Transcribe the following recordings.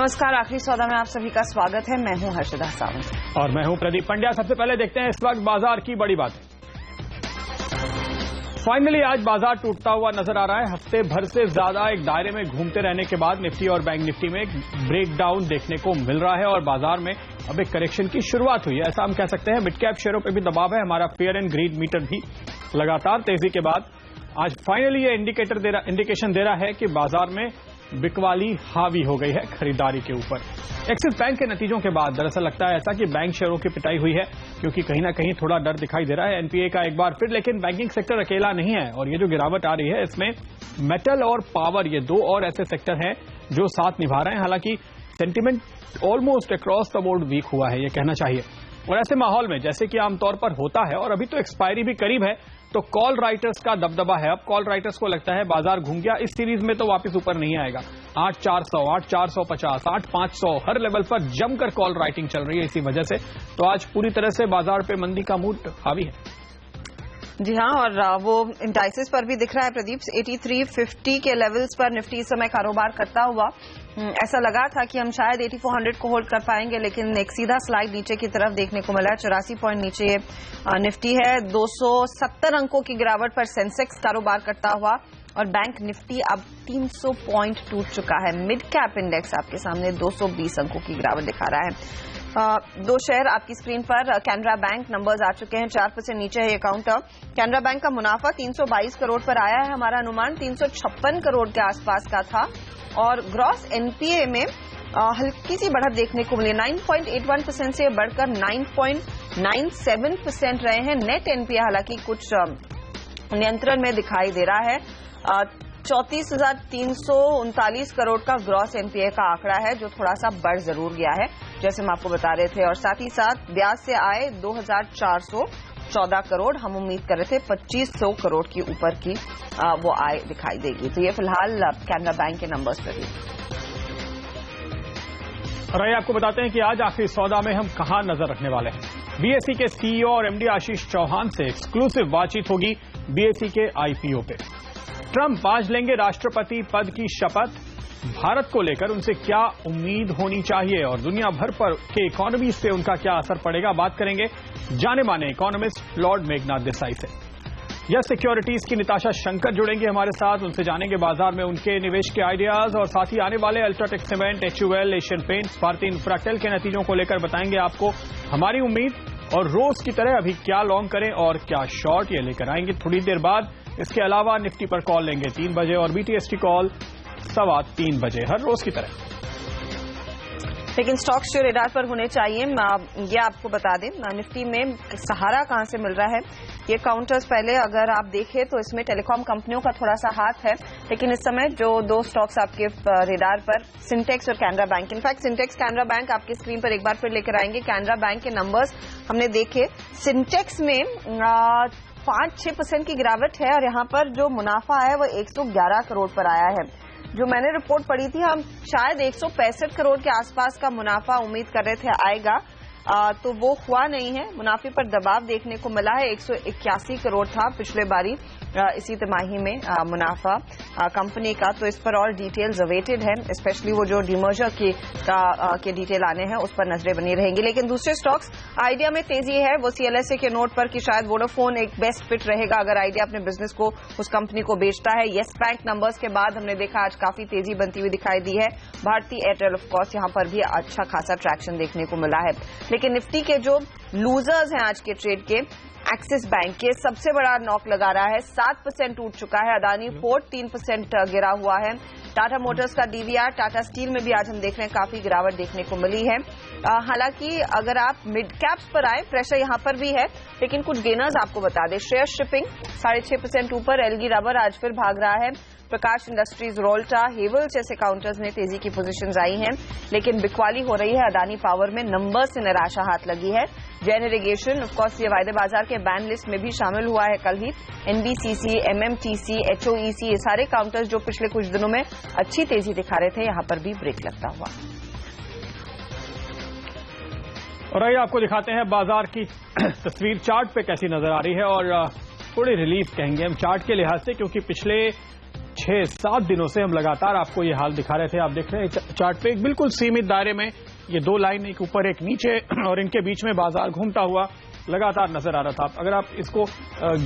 नमस्कार, आखिरी सौदा में आप सभी का स्वागत है। मैं हूं हर्षदा सावंत और मैं हूं प्रदीप पंड्या। सबसे पहले देखते हैं इस वक्त बाजार की बड़ी बात। फाइनली आज बाजार टूटता हुआ नजर आ रहा है। हफ्ते भर से ज्यादा एक दायरे में घूमते रहने के बाद निफ्टी और बैंक निफ्टी में एक ब्रेकडाउन देखने को मिल रहा है और बाजार में अब एक करेक्शन की शुरुआत हुई है, ऐसा हम कह सकते हैं। मिड कैप शेयरों पर भी दबाव है। हमारा फेयर एंड ग्रीड मीटर भी लगातार तेजी के बाद आज फाइनली ये इंडिकेशन दे रहा है कि बाजार में बिकवाली हावी हो गई है खरीदारी के ऊपर। एक्सिस बैंक के नतीजों के बाद दरअसल लगता है ऐसा कि बैंक शेयरों की पिटाई हुई है, क्योंकि कहीं ना कहीं थोड़ा डर दिखाई दे रहा है एनपीए का एक बार फिर। लेकिन बैंकिंग सेक्टर अकेला नहीं है और ये जो गिरावट आ रही है इसमें मेटल और पावर, ये दो और ऐसे सेक्टर हैं जो साथ निभा रहे हैं। हालांकि sentiment almost across the board weak हुआ है, ये कहना चाहिए। और ऐसे माहौल में जैसे कि आमतौर पर होता है, और अभी तो एक्सपायरी भी करीब है, तो कॉल राइटर्स का दबदबा है। अब कॉल राइटर्स को लगता है बाजार घूम गया, इस सीरीज में तो वापस ऊपर नहीं आएगा। 8400, 8450, 8500 हर लेवल पर जमकर कॉल राइटिंग चल रही है इसी वजह से। तो आज पूरी तरह से बाजार पे मंदी का मूड हावी है। जी हाँ, और वो इंडाइसेस पर भी दिख रहा है प्रदीप। 8350 के लेवल्स पर निफ्टी इस समय कारोबार करता हुआ ऐसा लगा था कि हम शायद 8400 को होल्ड कर पाएंगे, लेकिन एक सीधा स्लाइड नीचे की तरफ देखने को मिला है। 84 पॉइंट नीचे ये निफ्टी है। 270 अंकों की गिरावट पर सेंसेक्स कारोबार करता हुआ और बैंक निफ्टी अब 300 पॉइंट टूट चुका है। मिड कैप इंडेक्स आपके सामने 220 अंकों की गिरावट दिखा रहा है। दो शेयर आपकी स्क्रीन पर। कैनरा बैंक नंबर्स आ चुके हैं, 4% नीचे है ये काउंटर। कैनरा बैंक का मुनाफा 322 करोड़ पर आया है। हमारा अनुमान 356 करोड़ के आसपास का था और ग्रॉस एनपीए में हल्की सी बढ़त देखने को मिली। 9.81% से बढ़कर 9.97% रहे हैं। नेट एनपीए हालांकि कुछ नियंत्रण में दिखाई दे रहा है। 34,339 करोड़ का ग्रॉस एनपीए का आंकड़ा है, जो थोड़ा सा बढ़ जरूर गया है जैसे हम आपको बता रहे थे। और साथ ही साथ ब्याज से आए 2,414 करोड़। हम उम्मीद कर रहे थे 2,500 करोड़ की ऊपर की वो आय दिखाई देगी। तो ये फिलहाल कैनरा बैंक के नंबर्स पर भी। और आइए आपको बताते हैं कि आज आखिरी सौदा में हम कहां नजर रखने वाले हैं। बीएसई के सीईओ और एमडी आशीष चौहान से एक्सक्लूसिव बातचीत होगी बीएसई के आईपीओ पे। ट्रंप आज लेंगे राष्ट्रपति पद की शपथ। भारत को लेकर उनसे क्या उम्मीद होनी चाहिए और दुनिया भर पर के इकोनॉमीज पे उनका क्या असर पड़ेगा, बात करेंगे जाने माने इकोनॉमिस्ट लॉर्ड मेघनाथ देसाई से। यस सिक्योरिटीज की निताशा शंकर जुड़ेंगे हमारे साथ, उनसे जानेंगे बाजार में उनके निवेश के आइडियाज और साथ ही आने वाले UltraTech cement, HUL, Asian paints, भारतीय इंफ्राटेल के नतीजों को लेकर बताएंगे आपको हमारी उम्मीद। और रोज की तरह अभी क्या लॉन्ग करें और क्या शॉर्ट, ये लेकर आएंगे थोड़ी देर बाद। इसके अलावा निफ्टी पर कॉल लेंगे 3 बजे और बीटीएसटी कॉल 3:15 बजे, हर रोज की तरह। लेकिन स्टॉक्स जो रेडार पर होने चाहिए ये आपको बता दें। निफ्टी में सहारा कहां से मिल रहा है, ये काउंटर्स पहले अगर आप देखें तो इसमें टेलीकॉम कंपनियों का थोड़ा सा हाथ है। लेकिन इस समय जो दो स्टॉक्स आपके रेडार पर, सिंटेक्स और Canara bank. In fact Sintex, Canara bank आपकी स्क्रीन पर एक बार फिर लेकर आएंगे। कैनरा बैंक के नंबर्स हमने देखे। सिंटेक्स में 5-6% की गिरावट है और यहाँ पर जो मुनाफा है वो 111 करोड़ पर आया है। जो मैंने रिपोर्ट पढ़ी थी, हम शायद 165 करोड़ के आसपास का मुनाफा उम्मीद कर रहे थे आएगा, तो वो हुआ नहीं है। मुनाफे पर दबाव देखने को मिला है। 181 करोड़ था पिछले बारी इसी तिमाही में मुनाफा कंपनी का। तो इस पर और डिटेल्स अवेटेड है, स्पेशली वो जो डिमर्जर के डिटेल आने हैं उस पर नजरें बनी रहेंगी। लेकिन दूसरे स्टॉक्स, आइडिया में तेजी है। वो सीएलएसए के नोट पर कि शायद वोडाफोन एक बेस्ट फिट रहेगा अगर आइडिया अपने बिजनेस को उस कंपनी को बेचता है। येस बैंक नंबर्स के बाद हमने देखा आज काफी तेजी बनती हुई दिखाई दी है। भारतीय एयरटेल ऑफ कोर्स यहां पर भी अच्छा खासा ट्रैक्शन देखने को मिला है। लेकिन निफ्टी के जो लूजर्स हैं आज के ट्रेड के, एक्सिस बैंक के सबसे बड़ा नॉक लगा रहा है। 7% टूट चुका है। अदानी पोर्ट 3% गिरा हुआ है। टाटा मोटर्स का डीवीआर, टाटा स्टील में भी आज हम देख रहे हैं काफी गिरावट देखने को मिली है। हालांकि अगर आप मिड कैप्स पर आए, प्रेशर यहां पर भी है, लेकिन कुछ गेनर्स आपको बता दें। श्रेयस शिपिंग 6.5% ऊपर। एलगी रबर आज फिर भाग रहा है। प्रकाश इंडस्ट्रीज, रोल्टा, हेवल जैसे काउंटर्स में तेजी की पोजीशंस आई हैं। लेकिन बिकवाली हो रही है अदानी पावर में। नंबर से निराशा हाथ लगी है। जैन इरिगेशन ऑफकोर्स ये वायदे बाजार के बैन लिस्ट में भी शामिल हुआ है कल ही। एनबीसीसी, एमएमटीसी, एचओईसी, ये सारे काउंटर्स जो पिछले कुछ दिनों में अच्छी तेजी दिखा रहे थे, यहां पर भी ब्रेक लगता हुआ। और आइए आपको दिखाते हैं बाजार की तस्वीर चार्ट पे कैसी नजर आ रही है और थोड़ी रिलीफ कहेंगे हम चार्ट के लिहाज से, क्योंकि पिछले 6-7 दिनों से हम लगातार आपको ये हाल दिखा रहे थे। आप देख रहे हैं चार्ट पे एक बिल्कुल सीमित दायरे में ये दो लाइन, एक ऊपर एक नीचे, और इनके बीच में बाजार घूमता हुआ लगातार नजर आ रहा था। अगर आप इसको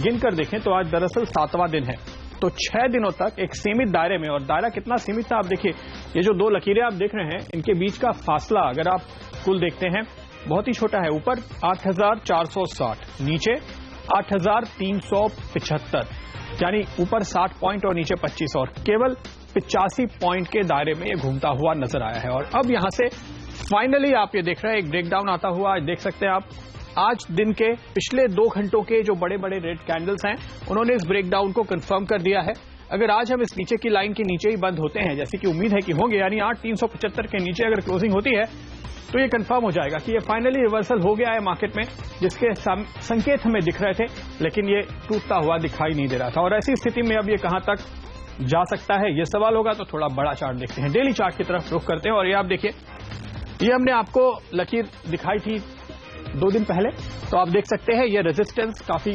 गिनकर देखें तो आज दरअसल 7वां दिन है। तो 6 दिनों तक एक सीमित दायरे में, और दायरा कितना सीमित था आप देखिए, ये जो दो लकीरें आप देख रहे हैं इनके बीच का फासला अगर आप कुल देखते हैं बहुत ही छोटा है। ऊपर 8,460, नीचे 8,375, यानी ऊपर 60 पॉइंट और नीचे 25, और केवल 85 पॉइंट के दायरे में ये घूमता हुआ नजर आया है। और अब यहां से फाइनली आप ये देख रहे हैं एक ब्रेकडाउन आता हुआ देख सकते हैं आप। आज दिन के पिछले 2 घंटों के जो बड़े बड़े रेड कैंडल्स हैं उन्होंने इस ब्रेकडाउन को कंफर्म कर दिया है। अगर आज हम इस नीचे की लाइन के नीचे ही बंद होते हैं, जैसे कि उम्मीद है कि होंगे, यानी 8,375 के नीचे अगर क्लोजिंग होती है तो ये कंफर्म हो जाएगा कि ये फाइनली रिवर्सल हो गया है मार्केट में, जिसके संकेत हमें दिख रहे थे, लेकिन ये टूटता हुआ दिखाई नहीं दे रहा था। और ऐसी स्थिति में अब ये कहां तक जा सकता है, ये सवाल होगा। तो थोड़ा बड़ा चार्ट देखते हैं, डेली चार्ट की तरफ रुख करते हैं। और ये आप देखिए, ये हमने आपको लकीर दिखाई थी 2 दिन पहले, तो आप देख सकते हैं ये रेजिस्टेंस काफी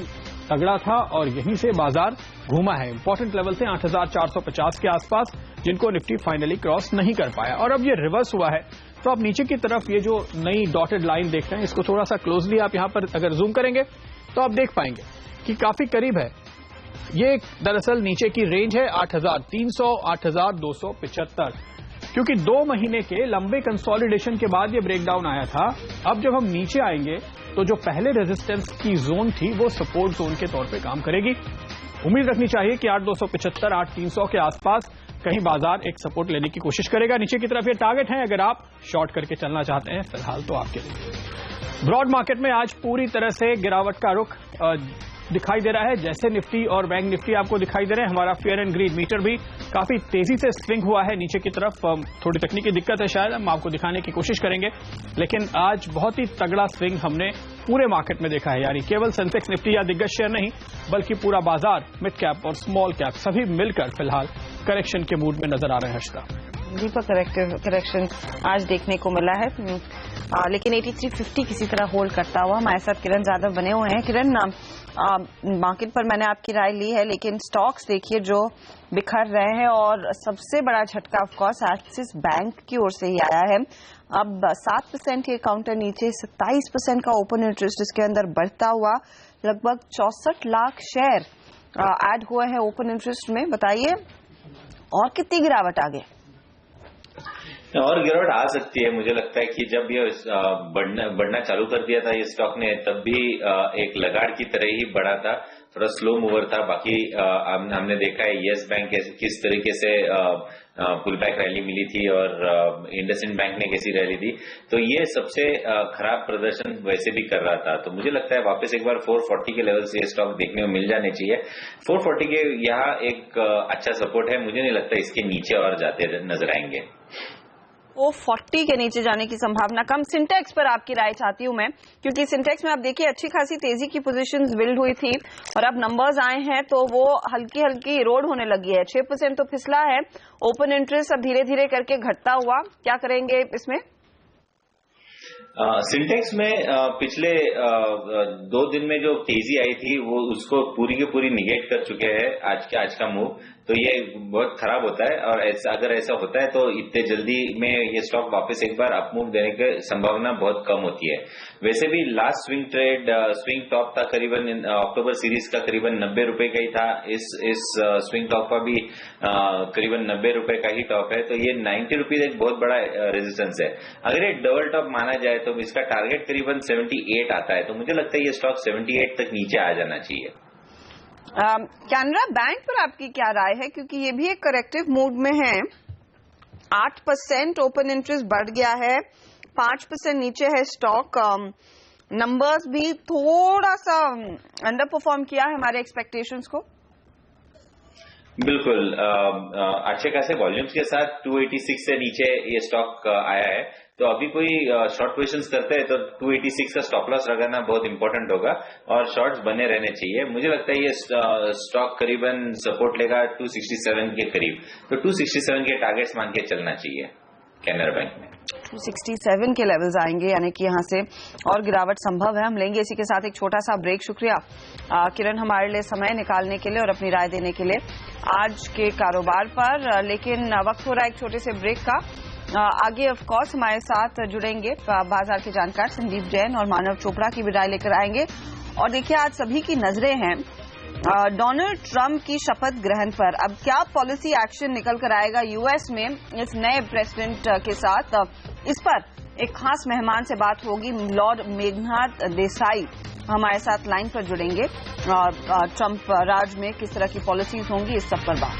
तगड़ा था और यहीं से बाजार घूमा है। इंपॉर्टेंट लेवल से 8,450 के आसपास, जिनको निफ्टी फाइनली क्रॉस नहीं कर पाया। और अब ये रिवर्स हुआ है, तो आप नीचे की तरफ ये जो नई डॉटेड लाइन देख रहे हैं, इसको थोड़ा सा क्लोजली आप यहां पर अगर जूम करेंगे तो आप देख पाएंगे कि काफी करीब है। ये दरअसल नीचे की रेंज है 8,300, 8,275, क्योंकि 2 महीने के लंबे कंसोलिडेशन के बाद ये ब्रेकडाउन आया था। अब जब हम नीचे आएंगे तो जो पहले रेजिस्टेंस की जोन थी वो सपोर्ट जोन के तौर पे काम करेगी। उम्मीद रखनी चाहिए कि 8,275, 8,300 के आसपास कहीं बाजार एक सपोर्ट लेने की कोशिश करेगा। नीचे की तरफ ये टारगेट है अगर आप शॉर्ट करके चलना चाहते हैं। फिलहाल तो आपके लिए ब्रॉड मार्केट में आज पूरी तरह से गिरावट का रुख दिखाई दे रहा है। जैसे निफ्टी और बैंक निफ्टी आपको दिखाई दे रहे हैं, हमारा फेयर एंड ग्रीड मीटर भी काफी तेजी से स्विंग हुआ है नीचे की तरफ। थोड़ी तकनीकी दिक्कत है, शायद हम आपको दिखाने की कोशिश करेंगे, लेकिन आज बहुत ही तगड़ा स्विंग हमने पूरे मार्केट में देखा है। यानी केवल सेंसेक्स, निफ्टी या दिग्गज शेयर नहीं, बल्कि पूरा बाजार, मिड कैप और स्मॉल कैप सभी मिलकर फिलहाल करेक्शन के मूड में नजर आ रहे हैं। हर्षिता, डीपर करेक्शन आज देखने को मिला है, लेकिन 8350 किसी तरह होल्ड करता हुआ। हमारे साथ किरण यादव बने हुए हैं। किरण, मार्केट पर मैंने आपकी राय ली है, लेकिन स्टॉक्स देखिए जो बिखर रहे हैं, और सबसे बड़ा झटका ऑफ कोर्स एक्सिस बैंक की ओर से ही आया है। अब 7% के काउंटर नीचे 27% का ओपन इंटरेस्ट इसके अंदर बढ़ता हुआ, लगभग 64 लाख शेयर ऐड हुए हैं ओपन इंटरेस्ट में। बताइए और कितनी गिरावट आगे? और गिरावट आ सकती है। मुझे लगता है कि जब ये बढ़ना चालू कर दिया था ये स्टॉक ने, तब भी एक लगाड़ की तरह ही बढ़ा था, थोड़ा स्लो मूवर था। बाकी हमने देखा है येस बैंक किस तरीके से पुल बैक रैली मिली थी और इंडसइंड बैंक ने कैसी रैली दी, तो ये सबसे खराब प्रदर्शन वैसे भी कर रहा था। तो मुझे लगता है वापस एक बार 440 के लेवल से ये स्टॉक देखने को मिल जाने चाहिए। 440 के यहाँ एक अच्छा सपोर्ट है, मुझे नहीं लगता इसके नीचे और जाते नजर आएंगे। वो 40 के नीचे जाने की संभावना कम। सिंटेक्स पर आपकी राय चाहती हूं मैं, क्योंकि सिंटेक्स में आप देखिए अच्छी खासी तेजी की पोजीशंस बिल्ड हुई थी, और अब नंबर्स आए हैं तो वो हल्की हल्की इरोड होने लगी है। 6% तो फिसला है ओपन इंटरेस्ट, अब धीरे धीरे करके घटता हुआ। क्या करेंगे इसमें? सिंटेक्स में पिछले 2 दिन में जो तेजी आई थी वो उसको पूरी की पूरी निगेट कर चुके हैं आज का मूव। तो ये बहुत खराब होता है, और अगर ऐसा होता है तो इतने जल्दी में ये स्टॉक वापस एक बार अपमूव देने की संभावना बहुत कम होती है। वैसे भी लास्ट स्विंग टॉप था करीबन अक्टूबर सीरीज का करीबन 90 रुपए का ही था। इस स्विंग टॉप का भी करीबन 90 रुपए का ही टॉप है। तो ये 90 रुपीज एक बहुत बड़ा रेजिस्टेंस है। अगर ये डबल टॉप माना जाए तो इसका टारगेट करीबन 78 आता है। तो मुझे लगता है ये स्टॉक 78 तक नीचे आ जाना चाहिए। कैनरा बैंक पर आपकी क्या राय है, क्योंकि ये भी एक करेक्टिव मूड में है। 8% ओपन इंटरेस्ट बढ़ गया है, 5% नीचे है स्टॉक। नंबर्स भी थोड़ा सा अंडर परफॉर्म किया है हमारे एक्सपेक्टेशंस को। बिल्कुल, अच्छे खासे वॉल्यूम्स के साथ 286 से नीचे ये स्टॉक आया है। तो अभी कोई शॉर्ट पोजीशंस करते हैं तो 286 का स्टॉप लॉस लगाना बहुत इंपॉर्टेंट होगा, और शॉर्ट्स बने रहने चाहिए। मुझे लगता है ये स्टॉक करीबन सपोर्ट लेगा 267 के करीब। तो 267 के टारगेट्स मान के चलना चाहिए कैनरा बैंक में। 267 के लेवल्स आएंगे, यानी कि यहाँ से और गिरावट संभव है। हम लेंगे इसी के साथ एक छोटा सा ब्रेक। शुक्रिया किरण हमारे लिए समय निकालने के लिए और अपनी राय देने के लिए आज के कारोबार पर। लेकिन वक्त हो रहा है एक छोटे से ब्रेक का। आगे ऑफ कोर्स हमारे साथ जुड़ेंगे बाजार के जानकार संदीप जैन और मानव चोपड़ा की भी राय लेकर आएंगे। और देखिए आज सभी की नजरें हैं डोनाल्ड ट्रंप की शपथ ग्रहण पर। अब क्या पॉलिसी एक्शन निकल कर आएगा यूएस में इस नए प्रेसिडेंट के साथ, इस पर एक खास मेहमान से बात होगी। लॉर्ड मेघनाथ देसाई हमारे साथ लाइन पर जुड़ेंगे। ट्रंप राज में किस तरह की पॉलिसीज होंगी, इस सब पर बात।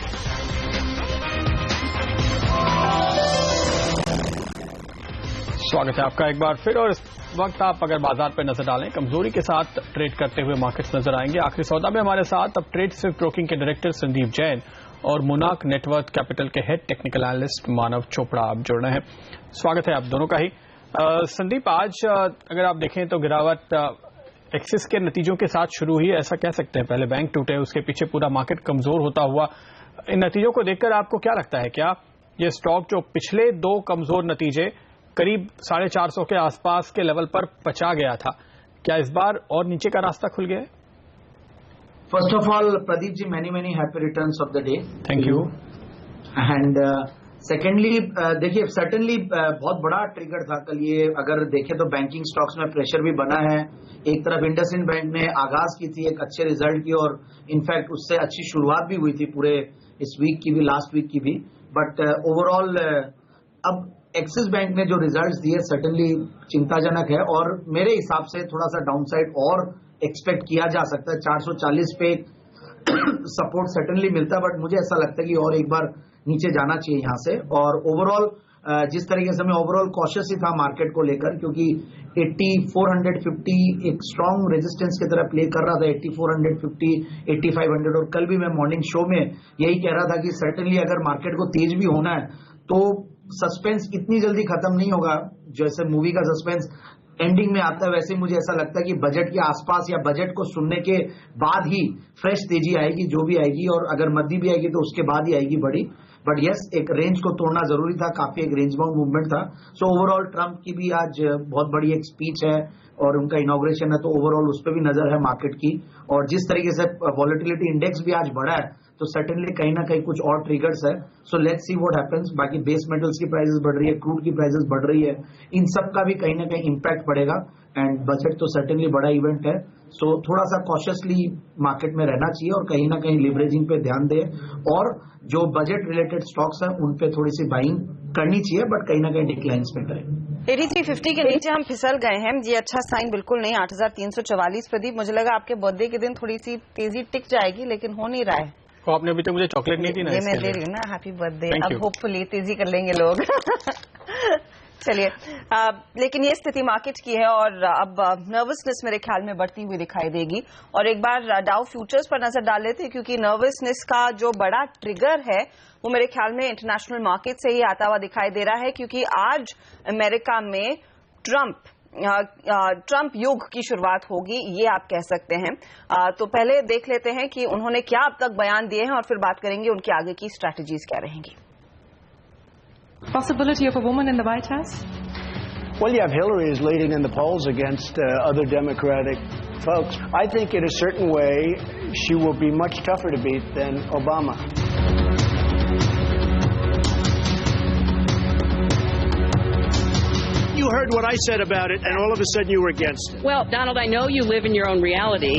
स्वागत है आपका एक बार फिर। और इस वक्त आप अगर बाजार पर नजर डालें, कमजोरी के साथ ट्रेड करते हुए मार्केट्स नजर आएंगे। आखिरी सौदा में हमारे साथ अब ट्रेड स्विफ्ट ब्रोकिंग के डायरेक्टर संदीप जैन और मोनाक नेटवर्थ कैपिटल के हेड टेक्निकल एनालिस्ट मानव चोपड़ा आप जुड़ रहे हैं। स्वागत है आप दोनों का ही। संदीप, आज अगर आप देखें तो गिरावट एक्सिस के नतीजों के साथ शुरू हुई, ऐसा कह सकते हैं। पहले बैंक टूटे, उसके पीछे पूरा मार्केट कमजोर होता हुआ। इन नतीजों को देखकर आपको क्या लगता है, क्या ये स्टॉक जो पिछले दो कमजोर नतीजे करीब 450 के आसपास के लेवल पर पचा गया था, क्या इस बार और नीचे का रास्ता खुल गया है? First of all Pradeep ji, many happy returns of the day. Thank you. And secondly देखिए, सर्टेनली बहुत बड़ा ट्रिगर था कल ये। अगर देखें तो बैंकिंग स्टॉक्स में प्रेशर भी बना है। एक तरफ इंडसइंड बैंक ने आगाज की थी एक अच्छे रिजल्ट की, और इनफैक्ट उससे अच्छी शुरुआत भी हुई थी पूरे इस वीक की भी, लास्ट वीक की भी। बट ओवरऑल अब एक्सिस बैंक ने जो रिजल्ट्स दिए सर्टेनली चिंताजनक है, और मेरे हिसाब से थोड़ा सा डाउनसाइड और एक्सपेक्ट किया जा सकता है। 440 पे सपोर्ट सर्टेनली मिलता है, बट मुझे ऐसा लगता है कि और एक बार नीचे जाना चाहिए यहाँ से। और ओवरऑल जिस तरीके से मैं ओवरऑल कॉशियस ही था मार्केट को लेकर, क्योंकि 8450 एक स्ट्रॉन्ग रेजिस्टेंस की तरह प्ले कर रहा था, 8450, 8500। और कल भी मैं मॉर्निंग शो में यही कह रहा था कि सर्टेनली अगर मार्केट को तेज भी होना है तो सस्पेंस इतनी जल्दी खत्म नहीं होगा। जैसे मूवी का सस्पेंस एंडिंग में आता है, वैसे मुझे ऐसा लगता है कि बजट के आसपास या बजट को सुनने के बाद ही फ्रेश तेजी आएगी, जो भी आएगी। और अगर मद्दी भी आएगी तो उसके बाद ही आएगी बड़ी। बट यस, एक रेंज को तोड़ना जरूरी था, काफी एक रेंज बाउंड मूवमेंट था। सो ओवरऑल ट्रंप की भी आज बहुत बड़ी एक स्पीच है और उनका इनॉग्रेशन है, तो ओवरऑल उस पर भी नजर है मार्केट की। और जिस तरीके से वॉलेटिलिटी इंडेक्स भी आज बढ़ा है, तो सर्टेनली कहीं ना कहीं कुछ और ट्रिगर्स है। So let's see what happens. बाकी बेस मेटल्स की प्राइसेस बढ़ रही है, क्रूड की प्राइसेस बढ़ रही है, इन सब का भी कहीं ना कहीं इंपैक्ट पड़ेगा। एंड बजट तो सर्टेनली बड़ा इवेंट है, सो थोड़ा सा कॉशियसली मार्केट में रहना चाहिए और कहीं ना कहीं लिवरेजिंग पे ध्यान दे, और जो बजट रिलेटेड स्टॉक्स हैं उन पे थोड़ी सी बाइंग करनी चाहिए, बट कहीं ना कहीं डिक्लाइंस में करें। 8350 के नीचे हम फिसल गए हैं, ये अच्छा साइन बिल्कुल नहीं। 8344। प्रदीप, मुझे लगा आपके बर्थडे के दिन थोड़ी सी तेजी टिक जाएगी, लेकिन हो नहीं रहा है। तो आपने अभी तक मुझे चॉकलेट नहीं दी ना, ये मैं दे रही हूँ ना, हैप्पी बर्थडे। अब you. होपफुली तेजी कर लेंगे लोग। चलिए, लेकिन ये स्थिति मार्केट की है और अब नर्वसनेस मेरे ख्याल में बढ़ती हुई दिखाई देगी। और एक बार डाउ फ्यूचर्स पर नजर डाल लेते हैं, क्योंकि नर्वसनेस का जो बड़ा ट्रिगर है वो मेरे ख्याल में इंटरनेशनल मार्केट से ही आता हुआ दिखाई दे रहा है। क्योंकि आज अमेरिका में ट्रंप युग की शुरुआत होगी, ये आप कह सकते हैं। तो पहले देख लेते हैं कि उन्होंने क्या अब तक बयान दिए हैं और फिर बात करेंगे उनकी आगे की स्ट्रैटेजीज क्या रहेंगी। Possibility of a woman in the White House? Well, yeah, Hillary is leading in the polls against other Democratic folks. I think in a certain way she will be much tougher to beat than Obama. You heard what I said about it, and all of a sudden you were against it. Well, Donald, I know you live in your own reality.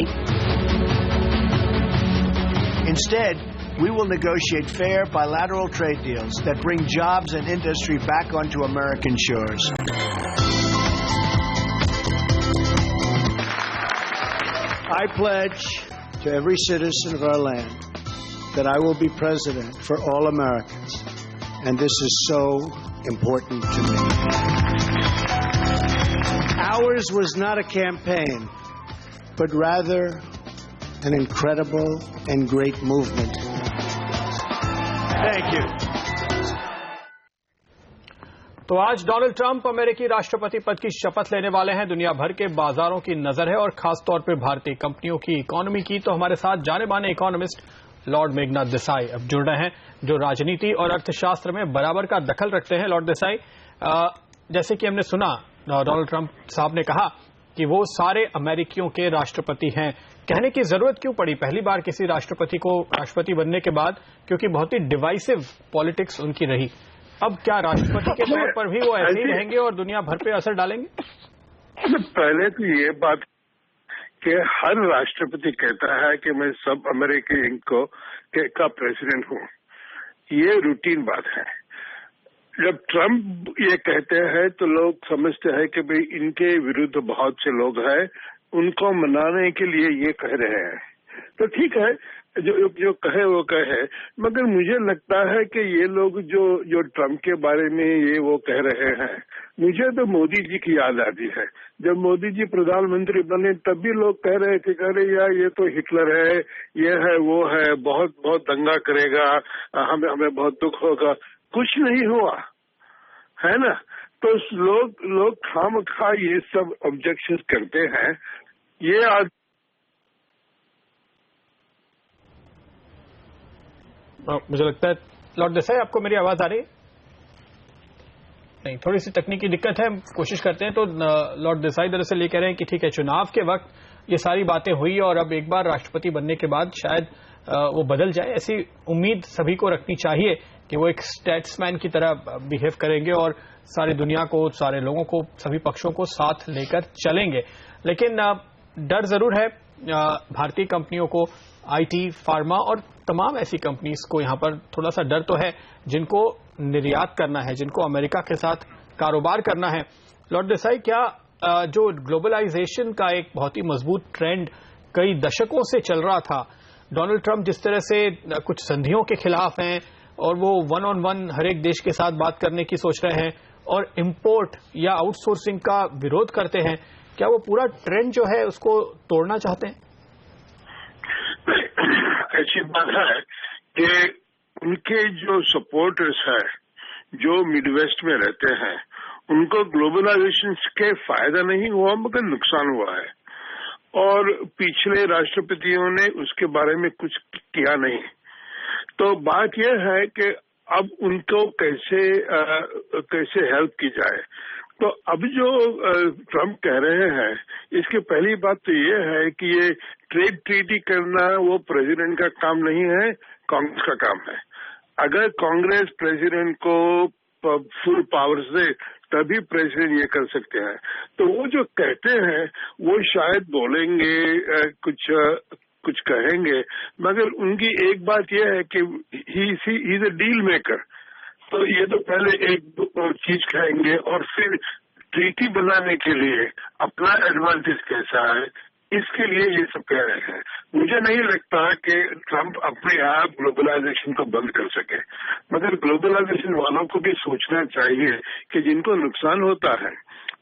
Instead, we will negotiate fair bilateral trade deals that bring jobs and industry back onto American shores. I pledge to every citizen of our land that I will be president for all Americans, and this is so important to me. Ours was not a campaign, but rather an incredible and great movement. Thank you. तो आज Donald Trump अमेरिकी राष्ट्रपति पद की शपथ लेने वाले हैं। दुनिया भर के बाजारों की नजर है और खासतौर पर भारतीय कंपनियों की इकोनॉमी की। तो हमारे साथ जाने माने इकोनॉमिस्ट लॉर्ड मेघनाथ देसाई अब जुड़ रहे हैं, जो राजनीति और अर्थशास्त्र में बराबर का दखल रखते हैं। लॉर्ड देसाई, जैसे कि हमने सुना डोनाल्ड ट्रंप साहब ने कहा कि वो सारे अमेरिकियों के राष्ट्रपति हैं, कहने की जरूरत क्यों पड़ी पहली बार किसी राष्ट्रपति को राष्ट्रपति बनने के बाद? क्योंकि बहुत ही डिवाइसिव पॉलिटिक्स उनकी रही। अब क्या राष्ट्रपति के तौर पर भी वो ऐसे ही रहेंगे और दुनिया भर पे असर डालेंगे? पहले तो ये बात कि हर राष्ट्रपति कहता है कि मैं सब अमेरिकी का प्रेसिडेंट हूँ, ये रूटीन बात है। जब ट्रंप ये कहते हैं तो लोग समझते हैं कि भाई इनके विरुद्ध बहुत से लोग हैं, उनको मनाने के लिए ये कह रहे हैं। तो ठीक है, जो कहे वो कहे, मगर मुझे लगता है कि ये लोग जो ट्रंप के बारे में ये वो कह रहे हैं, मुझे तो मोदी जी की याद आती है। जब मोदी जी प्रधानमंत्री बने तब भी लोग कह रहे थे, कह रहे यार ये तो हिटलर है, ये है वो है, बहुत बहुत दंगा करेगा, हमें बहुत दुख होगा। कुछ नहीं हुआ, है ना। तो लोग खामखा ये सब ऑब्जेक्शन करते हैं। ये मुझे लगता है लॉर्ड देसाई, आपको मेरी आवाज आ रही है? नहीं, थोड़ी सी तकनीकी दिक्कत है, कोशिश करते हैं। तो लॉर्ड देसाई दरअसल ये कह रहे हैं कि ठीक है, चुनाव के वक्त ये सारी बातें हुई और अब एक बार राष्ट्रपति बनने के बाद शायद वो बदल जाए। ऐसी उम्मीद सभी को रखनी चाहिए कि वो एक स्टैट्समैन की तरह बिहेव करेंगे और सारी दुनिया को, सारे लोगों को, सभी पक्षों को साथ लेकर चलेंगे। लेकिन डर जरूर है भारतीय कंपनियों को, आईटी, फार्मा और तमाम ऐसी कंपनीज को यहाँ पर थोड़ा सा डर तो है जिनको निर्यात करना है, जिनको अमेरिका के साथ कारोबार करना है। लॉर्ड देसाई, क्या जो ग्लोबलाइजेशन का एक बहुत ही मजबूत ट्रेंड कई दशकों से चल रहा था, डोनाल्ड ट्रंप जिस तरह से कुछ संधियों के खिलाफ हैं और वो वन ऑन वन हर एक देश के साथ बात करने की सोच रहे हैं और इंपोर्ट या आउटसोर्सिंग का विरोध करते हैं, क्या वो पूरा ट्रेंड जो है उसको तोड़ना चाहते हैं? ऐसी बात है कि उनके जो सपोर्टर्स हैं, जो मिडवेस्ट में रहते हैं, उनको ग्लोबलाइजेशन के फायदा नहीं हुआ मगर नुकसान हुआ है। और पिछले राष्ट्रपतियों ने उसके बारे में कुछ किया नहीं। तो बात यह है कि अब उनको कैसे हेल्प की जाए। तो अब जो ट्रंप कह रहे हैं, इसकी पहली बात तो ये है कि ये ट्रेड ट्रीटी करना वो प्रेसिडेंट का काम नहीं है, कांग्रेस का काम है। अगर कांग्रेस प्रेसिडेंट को फुल पावर्स दे तभी प्रेसिडेंट ये कर सकते हैं। तो वो जो कहते हैं वो शायद बोलेंगे, कुछ कहेंगे, मगर उनकी एक बात यह है कि he is a deal maker. तो ये तो पहले एक चीज कहेंगे और फिर ट्रीटी बनाने के लिए अपना एडवांटेज कैसा है, इसके लिए ये सब कह रहे हैं। मुझे नहीं लगता कि ट्रंप अपने आप ग्लोबलाइजेशन को बंद कर सके, मगर ग्लोबलाइजेशन वालों को भी सोचना चाहिए कि जिनको नुकसान होता है,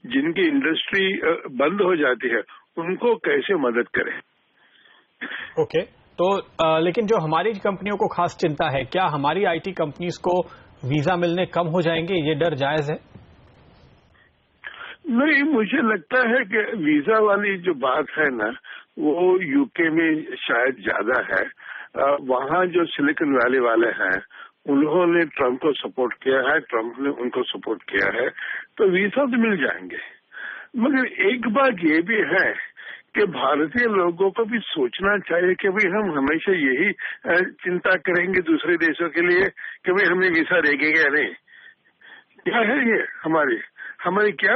जिनकी इंडस्ट्री बंद हो जाती है, उनको कैसे मदद करें। ओके, तो लेकिन जो हमारी कंपनियों को खास चिंता है, क्या हमारी आईटी कंपनीज को वीजा मिलने कम हो जाएंगे, ये डर जायज है? नहीं, मुझे लगता है कि वीजा वाली जो बात है ना, वो यूके में शायद ज्यादा है। वहाँ जो सिलिकॉन वैली वाले हैं, उन्होंने ट्रंप को सपोर्ट किया है, ट्रंप ने उनको सपोर्ट किया है, तो वीजा तो मिल जाएंगे। मगर एक बात ये भी है कि भारतीय लोगों को भी सोचना चाहिए कि भाई हम हमेशा यही चिंता करेंगे दूसरे देशों के लिए कि भाई हमें वीजा देंगे या नहीं। क्या है ये हमारी क्या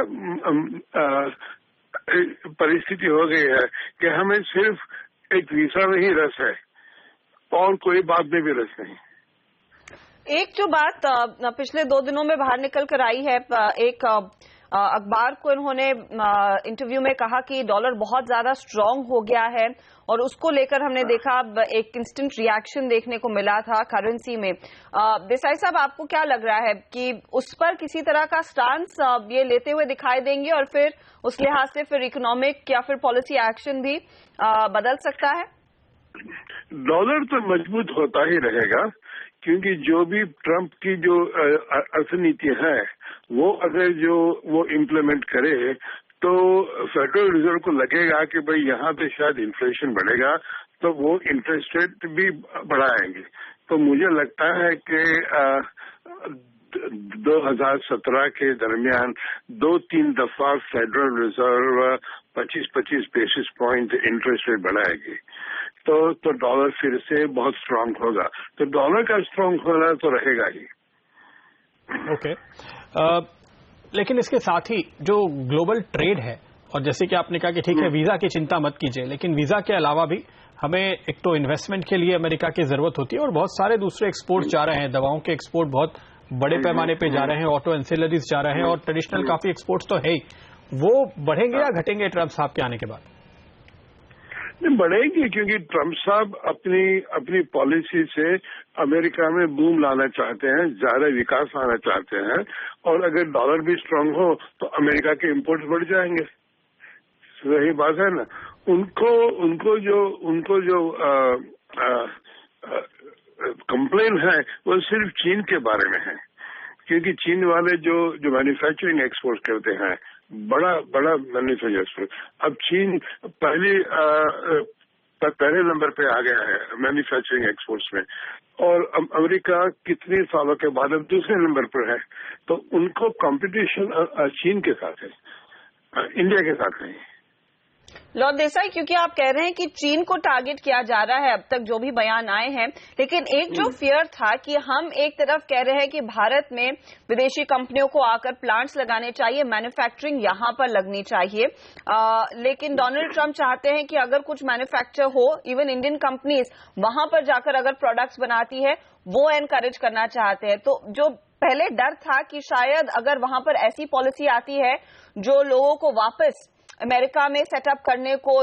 परिस्थिति हो गई है कि हमें सिर्फ एक वीजा में ही रस है और कोई बात में भी रस नहीं। एक जो बात पिछले 2 दिनों में बाहर निकल कर आई है, एक अखबार को इन्होंने इंटरव्यू में कहा कि डॉलर बहुत ज्यादा स्ट्रांग हो गया है और उसको लेकर हमने देखा एक इंस्टेंट रिएक्शन देखने को मिला था करेंसी में। देसाई साहब, आपको क्या लग रहा है कि उस पर किसी तरह का स्टांस ये लेते हुए दिखाई देंगे और फिर उस लिहाज से फिर इकोनॉमिक या फिर पॉलिसी एक्शन भी बदल सकता है? डॉलर तो मजबूत होता ही रहेगा, क्योंकि जो भी ट्रंप की जो अर्थनीति है वो अगर वो इम्प्लीमेंट करे तो फेडरल रिजर्व को लगेगा कि भाई यहाँ पे शायद इन्फ्लेशन बढ़ेगा, तो वो इंटरेस्ट रेट भी बढ़ाएंगे। तो मुझे लगता है कि 2017 के दरमियान 2-3 दफा federal reserve 25-25 basis point interest rate बढ़ाएगी, तो डॉलर फिर से बहुत स्ट्रांग होगा। तो डॉलर का स्ट्रांग होना तो रहेगा ही। ओके। लेकिन इसके साथ ही जो ग्लोबल ट्रेड है, और जैसे कि आपने कहा कि ठीक है वीजा की चिंता मत कीजिए, लेकिन वीजा के अलावा भी हमें एक तो इन्वेस्टमेंट के लिए अमेरिका की जरूरत होती है और बहुत सारे दूसरे एक्सपोर्ट जा रहे हैं। दवाओं के एक्सपोर्ट बहुत बड़े पैमाने पे जा रहे हैं, ऑटो एंसिलरीज जा रहे हैं और ट्रेडिशनल काफी एक्सपोर्ट्स तो है ही। वो बढ़ेंगे या घटेंगे ट्रंप साहब के आने के बाद? नहीं, बढ़ेंगे, क्योंकि ट्रंप साहब अपनी पॉलिसी से अमेरिका में बूम लाना चाहते हैं, ज्यादा विकास लाना चाहते हैं, और अगर डॉलर भी स्ट्रांग हो तो अमेरिका के इंपोर्ट्स बढ़ जाएंगे। वही बात है ना। उनको जो कंप्लेन है वो सिर्फ चीन के बारे में है, क्योंकि चीन वाले जो मैन्युफैक्चरिंग एक्सपोर्ट करते हैं, बड़ा मैन्युफैक्चरिंग एक्सपोर्ट, अब चीन पहले नंबर पे आ गया है मैन्युफैक्चरिंग एक्सपोर्ट्स में, और अमेरिका कितने सालों के बाद अब दूसरे नंबर पर है। तो उनको कंपटीशन चीन के साथ है, इंडिया के साथ नहीं। लॉर्ड देसाई, क्योंकि आप कह रहे हैं कि चीन को टारगेट किया जा रहा है, अब तक जो भी बयान आए हैं, लेकिन एक जो फियर था कि हम एक तरफ कह रहे हैं कि भारत में विदेशी कंपनियों को आकर प्लांट्स लगाने चाहिए, मैन्युफैक्चरिंग यहां पर लगनी चाहिए, लेकिन डोनाल्ड ट्रंप चाहते हैं कि अगर कुछ मैन्युफैक्चर हो, इवन इंडियन कंपनीज वहां पर जाकर अगर प्रोडक्ट्स बनाती है वो एनकरेज करना चाहते हैं। तो जो पहले डर था कि शायद अगर वहां पर ऐसी पॉलिसी आती है जो लोगों को वापस अमेरिका में सेटअप करने को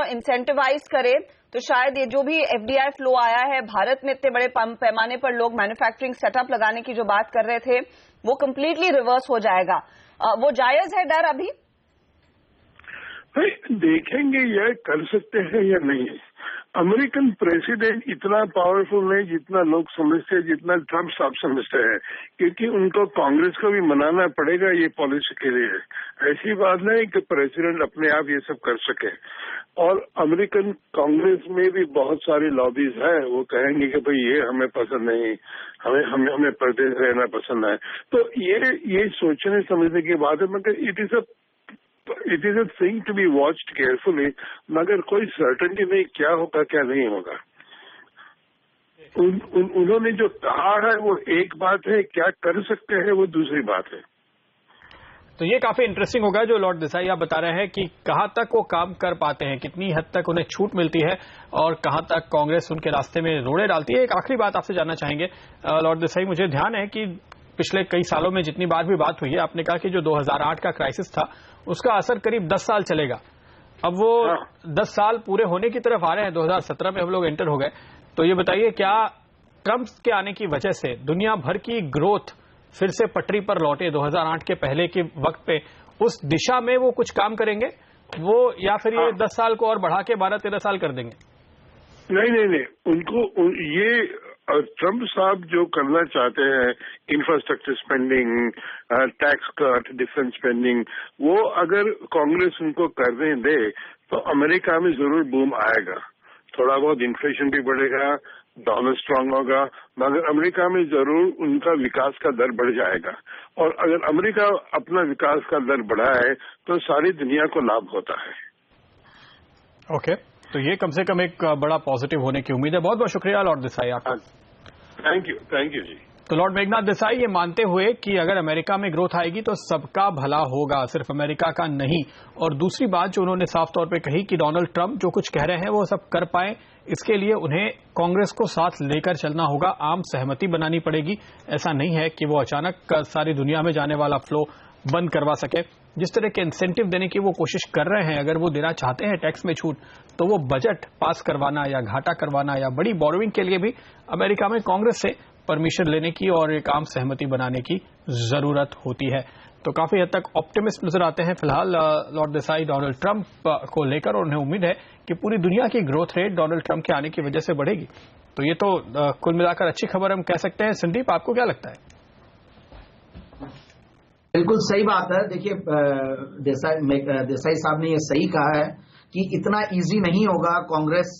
इंसेंटिवाइज करे, तो शायद ये जो भी एफडीआई फ्लो आया है भारत में, इतने बड़े पैमाने पर लोग मैन्युफैक्चरिंग सेटअप लगाने की जो बात कर रहे थे, वो कंप्लीटली रिवर्स हो जाएगा। वो जायज है डर अभी? देखेंगे ये कर सकते हैं या नहीं। अमेरिकन प्रेसिडेंट इतना पावरफुल नहीं जितना लोग समझते हैं, जितना ट्रंप साहब समझते हैं, क्योंकि उनको कांग्रेस को भी मनाना पड़ेगा ये पॉलिसी के लिए। ऐसी बात नहीं कि प्रेसिडेंट अपने आप ये सब कर सके। और अमेरिकन कांग्रेस में भी बहुत सारी लॉबीज है, वो कहेंगे कि भाई ये हमें पसंद नहीं, हमें परदेश रहना पसंद है। तो ये सोचने समझने की बात है, मगर it is a thing to be watched carefully, मगर कोई सर्टेनिटी नहीं क्या होगा क्या नहीं होगा। उन्होंने जो कहा है वो एक बात है, क्या कर सकते हैं वो दूसरी बात है। तो ये काफी इंटरेस्टिंग होगा जो लॉर्ड देसाई आप बता रहे हैं कि कहां तक वो काम कर पाते हैं, कितनी हद तक उन्हें छूट मिलती है और कहां तक कांग्रेस उनके रास्ते में रोड़े डालती है। एक आखिरी बात आपसे जानना चाहेंगे लॉर्ड देसाई, मुझे ध्यान है कि पिछले कई सालों में जितनी बार भी बात हुई है, आपने कहा कि जो 2008 का क्राइसिस था उसका असर करीब 10 साल चलेगा। अब वो 10 साल पूरे होने की तरफ आ रहे हैं, 2017 में हम लोग एंटर हो गए। तो ये बताइए, क्या ट्रंप के आने की वजह से दुनिया भर की ग्रोथ फिर से पटरी पर लौटे 2008 के पहले के वक्त पे, उस दिशा में वो कुछ काम करेंगे वो, या फिर ये 10 साल को और बढ़ा के 12-13 साल कर देंगे? नहीं, उनको ये ट्रंप साहब जो करना चाहते हैं, infrastructure spending, tax cut, defence spending, वो अगर कांग्रेस उनको करने दे तो अमेरिका में जरूर बूम आएगा। थोड़ा बहुत इन्फ्लेशन भी बढ़ेगा, डॉलर स्ट्रांग होगा, मगर अमेरिका में जरूर उनका विकास का दर बढ़ जाएगा। और अगर अमेरिका अपना विकास का दर बढ़ाए तो सारी दुनिया को लाभ होता है। ओके, तो ये कम से कम एक बड़ा पॉजिटिव होने की उम्मीद है। बहुत बहुत शुक्रिया लॉर्ड देसाई आपका। थैंक यू जी। तो लॉर्ड मेघनाथ देसाई ये मानते हुए कि अगर अमेरिका में ग्रोथ आएगी तो सबका भला होगा, सिर्फ अमेरिका का नहीं। और दूसरी बात जो उन्होंने साफ तौर पे कही कि डोनाल्ड ट्रंप जो कुछ कह रहे हैं वो सब कर पाए, इसके लिए उन्हें कांग्रेस को साथ लेकर चलना होगा, आम सहमति बनानी पड़ेगी। ऐसा नहीं है कि वो अचानक सारी दुनिया में जाने वाला फ्लो बंद करवा सके। जिस तरह के इंसेंटिव देने की वो कोशिश कर रहे हैं, अगर वो देना चाहते हैं टैक्स में छूट, तो वो बजट पास करवाना या घाटा करवाना या बड़ी बोरोइंग के लिए भी अमेरिका में कांग्रेस से परमिशन लेने की और एक आम सहमति बनाने की जरूरत होती है। तो काफी हद तक ऑप्टिमिस्ट नजर आते हैं फिलहाल लॉर्ड देसाई डोनाल्ड ट्रंप को लेकर, और उन्हें उम्मीद है कि पूरी दुनिया की ग्रोथ रेट डोनाल्ड ट्रंप के आने की वजह से बढ़ेगी। तो ये तो कुल मिलाकर अच्छी खबर हम कह सकते हैं। संदीप, आपको क्या लगता है? बिल्कुल सही बात है। देखिए, देसाई साहब ने ये सही कहा है कि इतना इजी नहीं होगा कांग्रेस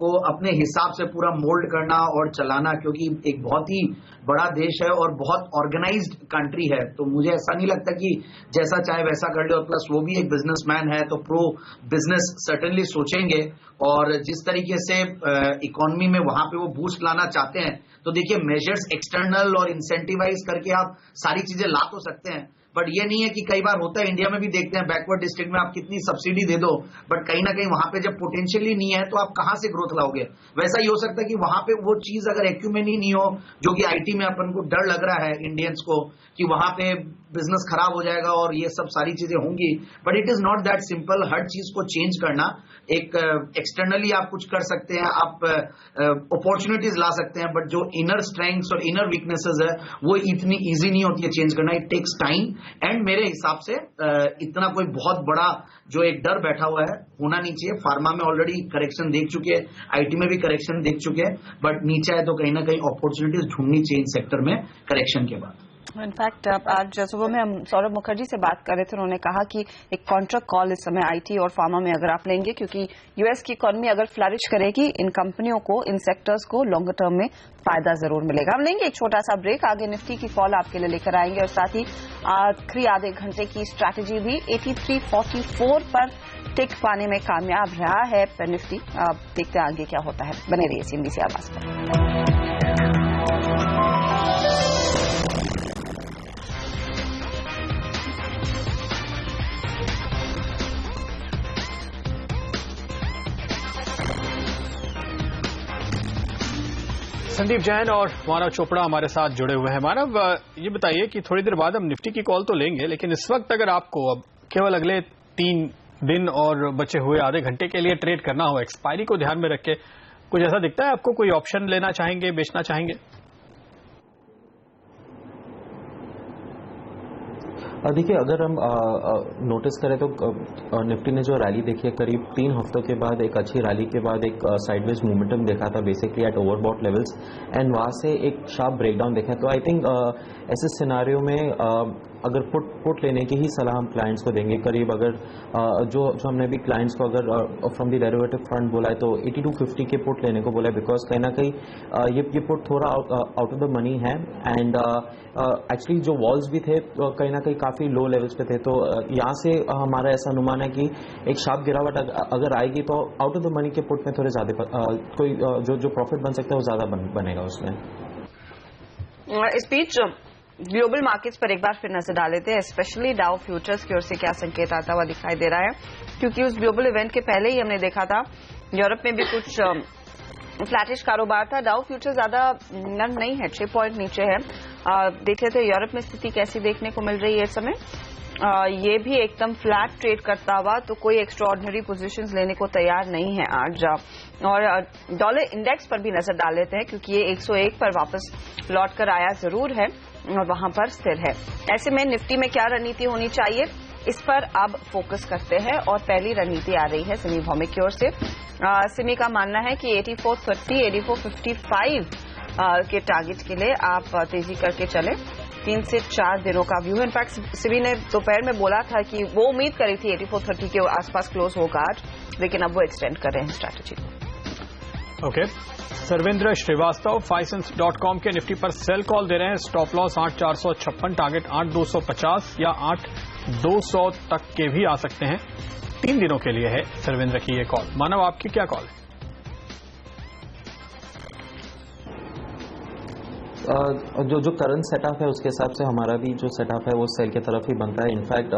को अपने हिसाब से पूरा मोल्ड करना और चलाना, क्योंकि एक बहुत ही बड़ा देश है और बहुत ऑर्गेनाइज्ड कंट्री है। तो मुझे ऐसा नहीं लगता कि जैसा चाहे वैसा कर ले, और प्लस वो भी एक बिजनेसमैन है तो प्रो बिजनेस सर्टेनली सोचेंगे। और जिस तरीके से इकोनॉमी में वहां पे वो बूस्ट लाना चाहते हैं, तो देखिए मेजर्स एक्सटर्नल और इंसेंटिवाइज करके आप सारी चीजें ला तो सकते हैं, बट ये नहीं है कि कई बार होता है, इंडिया में भी देखते हैं बैकवर्ड डिस्ट्रिक्ट में आप कितनी सब्सिडी दे दो, बट कहीं ना कहीं वहां पे जब पोटेंशियली नहीं है तो आप कहां से ग्रोथ लाओगे। वैसा ही हो सकता है कि वहां पे वो चीज अगर एक्यूमेन ही नहीं हो, जो कि आईटी में अपन को डर लग रहा है इंडियंस को कि वहां पे बिजनेस खराब हो जाएगा और ये सब सारी चीजें होंगी, but it is not that simple. हर चीज को चेंज करना, एक एक्सटर्नली आप कुछ कर सकते हैं, आप अपॉर्चुनिटीज ला सकते हैं, बट जो इनर स्ट्रेंथ्स और इनर वीकनेसेस है वो इतनी इजी नहीं होती है चेंज करना। इट टेक्स टाइम, एंड मेरे हिसाब से इतना कोई बहुत बड़ा जो एक डर बैठा हुआ है होना नहीं चाहिए। फार्मा में ऑलरेडी करेक्शन देख चुके हैं, आईटी में भी करेक्शन देख चुके हैं, बट नीचे है तो कहीं ना कहीं अपॉर्चुनिटीज ढूंढनी चाहिए इन सेक्टर में करेक्शन के बाद। इनफैक्ट आज सुबह में हम सौरभ मुखर्जी से बात कर रहे थे, उन्होंने कहा कि एक कॉन्ट्रैक्ट कॉल इस समय आईटी और फार्मा में अगर आप लेंगे, क्योंकि यूएस की इकोनॉमी अगर फ्लरिश करेगी, इन कंपनियों को, इन सेक्टर्स को लॉन्गर टर्म में फायदा जरूर मिलेगा। हम लेंगे एक छोटा सा ब्रेक, आगे निफ्टी की कॉल आपके लिए लेकर आएंगे और साथ ही आखिरी आधे घंटे की स्ट्रैटेजी भी 8344 पर टिक पाने में कामयाब रहा है निफ्टी। देखते हैं आगे क्या होता है। बने रहिए सीएनबीसी आवाज पर। संदीप जैन और मानव चोपड़ा हमारे साथ जुड़े हुए हैं। मानव, ये बताइए कि थोड़ी देर बाद हम निफ्टी की कॉल तो लेंगे, लेकिन इस वक्त अगर आपको अब केवल अगले 3 दिन और बचे हुए आधे घंटे के लिए ट्रेड करना हो, एक्सपायरी को ध्यान में रख के, कुछ ऐसा दिखता है आपको? कोई ऑप्शन लेना चाहेंगे, बेचना चाहेंगे? देखिए, अगर हम नोटिस करें तो निफ्टी ने जो रैली देखी है, करीब 3 हफ्तों के बाद एक अच्छी रैली के बाद एक साइडवेज मोमेंटम देखा था basically at overbought levels, and वहाँ से एक शार्प ब्रेकडाउन देखा। तो आई थिंक ऐसे सिनारियो में अगर पुट लेने की ही सलाह हम क्लाइंट्स को देंगे। करीब अगर जो हमने भी क्लाइंट्स को अगर फ्रॉम द डेरिवेटिव फ्रंट बोला है तो 8250 के पुट लेने को बोला है, बिकॉज कहीं ना कहीं ये पुट थोड़ा आउट ऑफ द मनी है, एंड एक्चुअली जो वॉल्स भी थे कहीं ना कहीं काफ़ी लो लेवल्स पे थे। तो यहाँ से हमारा ऐसा अनुमान है कि एक शार्प गिरावट अगर आएगी तो आउट ऑफ द मनी के पुट में थोड़े ज़्यादा कोई जो प्रॉफिट बन सकता है वो ज़्यादा बनेगा उसमें। इस बीच ग्लोबल मार्केट्स पर एक बार फिर नजर डाल लेते हैं, स्पेशली डाउ फ्यूचर्स की ओर से क्या संकेत आता हुआ दिखाई दे रहा है, क्योंकि उस ग्लोबल इवेंट के पहले ही हमने देखा था यूरोप में भी कुछ फ्लैटिश कारोबार था। डाउ फ्यूचर ज्यादा नर्म नहीं है, 6 पॉइंट नीचे है। देख लेते हैं यूरोप में स्थिति कैसी देखने को मिल रही है इस समय। ये भी एकदम फ्लैट ट्रेड करता हुआ, तो कोई एक्स्ट्राऑर्डिनरी पोजीशंस लेने को तैयार नहीं है आज। और डॉलर इंडेक्स पर भी नजर डाल लेते हैं, क्योंकि ये 101 पर वापस लौट कर आया जरूर है और वहां पर स्थिर है। ऐसे में निफ्टी में क्या रणनीति होनी चाहिए, इस पर अब फोकस करते हैं। और पहली रणनीति आ रही है सिमी भौमिक की ओर से। सिमी का मानना है कि 8430, 8455 के टारगेट के लिए आप तेजी करके चलें। 3 से 4 दिनों का व्यू है। इनफैक्ट सिमी ने दोपहर में बोला था कि वो उम्मीद करी थी 8430 के आसपास क्लोज होगा आज, लेकिन अब वो एक्सटेंड कर रहे हैं स्ट्रैटेजी को। ओके, सर्वेंद्र श्रीवास्तव फाइसेंस.com के निफ्टी पर सेल कॉल दे रहे हैं। स्टॉप लॉस 8456, टारगेट 8250 या 8200 तक के भी आ सकते हैं। 3 दिनों के लिए है सर्वेंद्र की ये कॉल। मानव, आपकी क्या कॉल है? जो करंट सेटअप है उसके हिसाब से हमारा भी जो सेटअप है वो सेल की तरफ ही बनता है। इनफैक्ट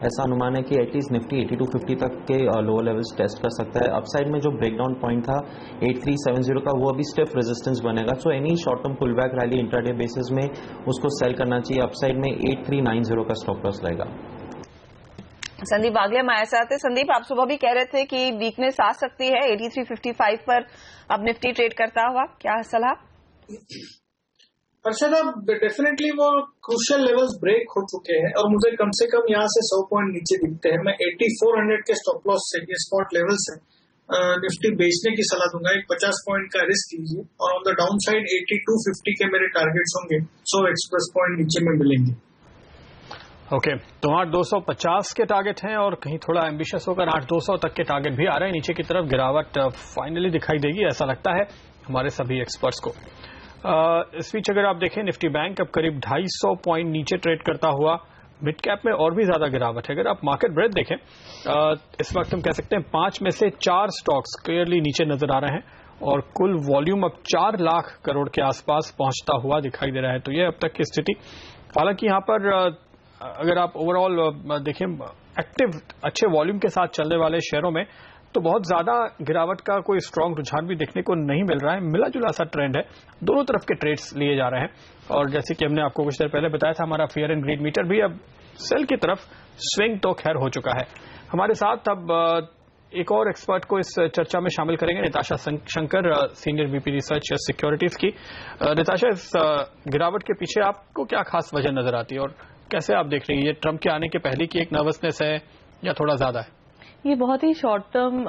ऐसा अनुमान है कि एटलीस्ट निफ्टी 8250 तक के लोअर लेवल्स टेस्ट कर सकता है। अपसाइड में जो ब्रेकडाउन पॉइंट था 8370 का, वो अभी स्टिफ रेजिस्टेंस बनेगा। So any short term pull back rally intraday basis में उसको सेल करना चाहिए। अपसाइड में 8390 का स्टॉप लॉस रहेगा। संदीप बागले हमारे साथ है। संदीप, आप सुबह भी कह रहे थे कि वीकनेस आ सकती है 8355 पर अब निफ्टी ट्रेड करता हुआ, क्या सलाह? अर्षद, अब डेफिनेटली वो क्रूशियल लेवल्स ब्रेक हो चुके हैं और मुझे कम से कम यहाँ से 100 पॉइंट नीचे दिखते हैं। मैं 8400 के स्टॉप लॉस से, ये स्पॉट लेवल्स है, निफ्टी बेचने की सलाह दूंगा। एक 50 पॉइंट का रिस्क लीजिए और ऑन द डाउन साइड 8250 के मेरे टारगेट्स होंगे, 100 एक्सप्रेस पॉइंट नीचे में मिलेंगे। ओके, तो 8,250 के टारगेट हैं और कहीं थोड़ा एम्बिशियस होकर 8,200 तक के टारगेट भी आ रहे हैं। नीचे की तरफ गिरावट फाइनली दिखाई देगी, ऐसा लगता है हमारे सभी एक्सपर्ट्स को। इस बीच अगर आप देखें निफ्टी बैंक अब करीब 250 पॉइंट नीचे ट्रेड करता हुआ, मिड कैप में और भी ज्यादा गिरावट है। अगर आप मार्केट ब्रेथ देखें इस वक्त हम कह सकते हैं 5 में से 4 स्टॉक्स क्लियरली नीचे नजर आ रहे हैं और कुल वॉल्यूम अब 4 लाख करोड़ के आसपास पहुंचता हुआ दिखाई दे रहा है। तो ये अब तक की स्थिति। हालांकि यहां पर अगर आप ओवरऑल देखें एक्टिव अच्छे वॉल्यूम के साथ चलने वाले शेयरों में तो बहुत ज्यादा गिरावट का कोई स्ट्रांग रुझान भी देखने को नहीं मिल रहा है। मिला जुला सा ट्रेंड है, दोनों तरफ के ट्रेड्स लिए जा रहे हैं। और जैसे कि हमने आपको कुछ देर पहले बताया था, हमारा फियर एंड ग्रीड मीटर भी अब सेल की तरफ स्विंग तो खैर हो चुका है। हमारे साथ अब एक और एक्सपर्ट को इस चर्चा में शामिल करेंगे, Nitasha Shankar, senior VP research securities की। निताशा, इस गिरावट के पीछे आपको क्या खास वजह नजर आती है और कैसे आप देख रही हैं? ये ट्रंप के आने के पहले की एक नर्वसनेस है या थोड़ा ज्यादा है? ये बहुत ही शॉर्ट टर्म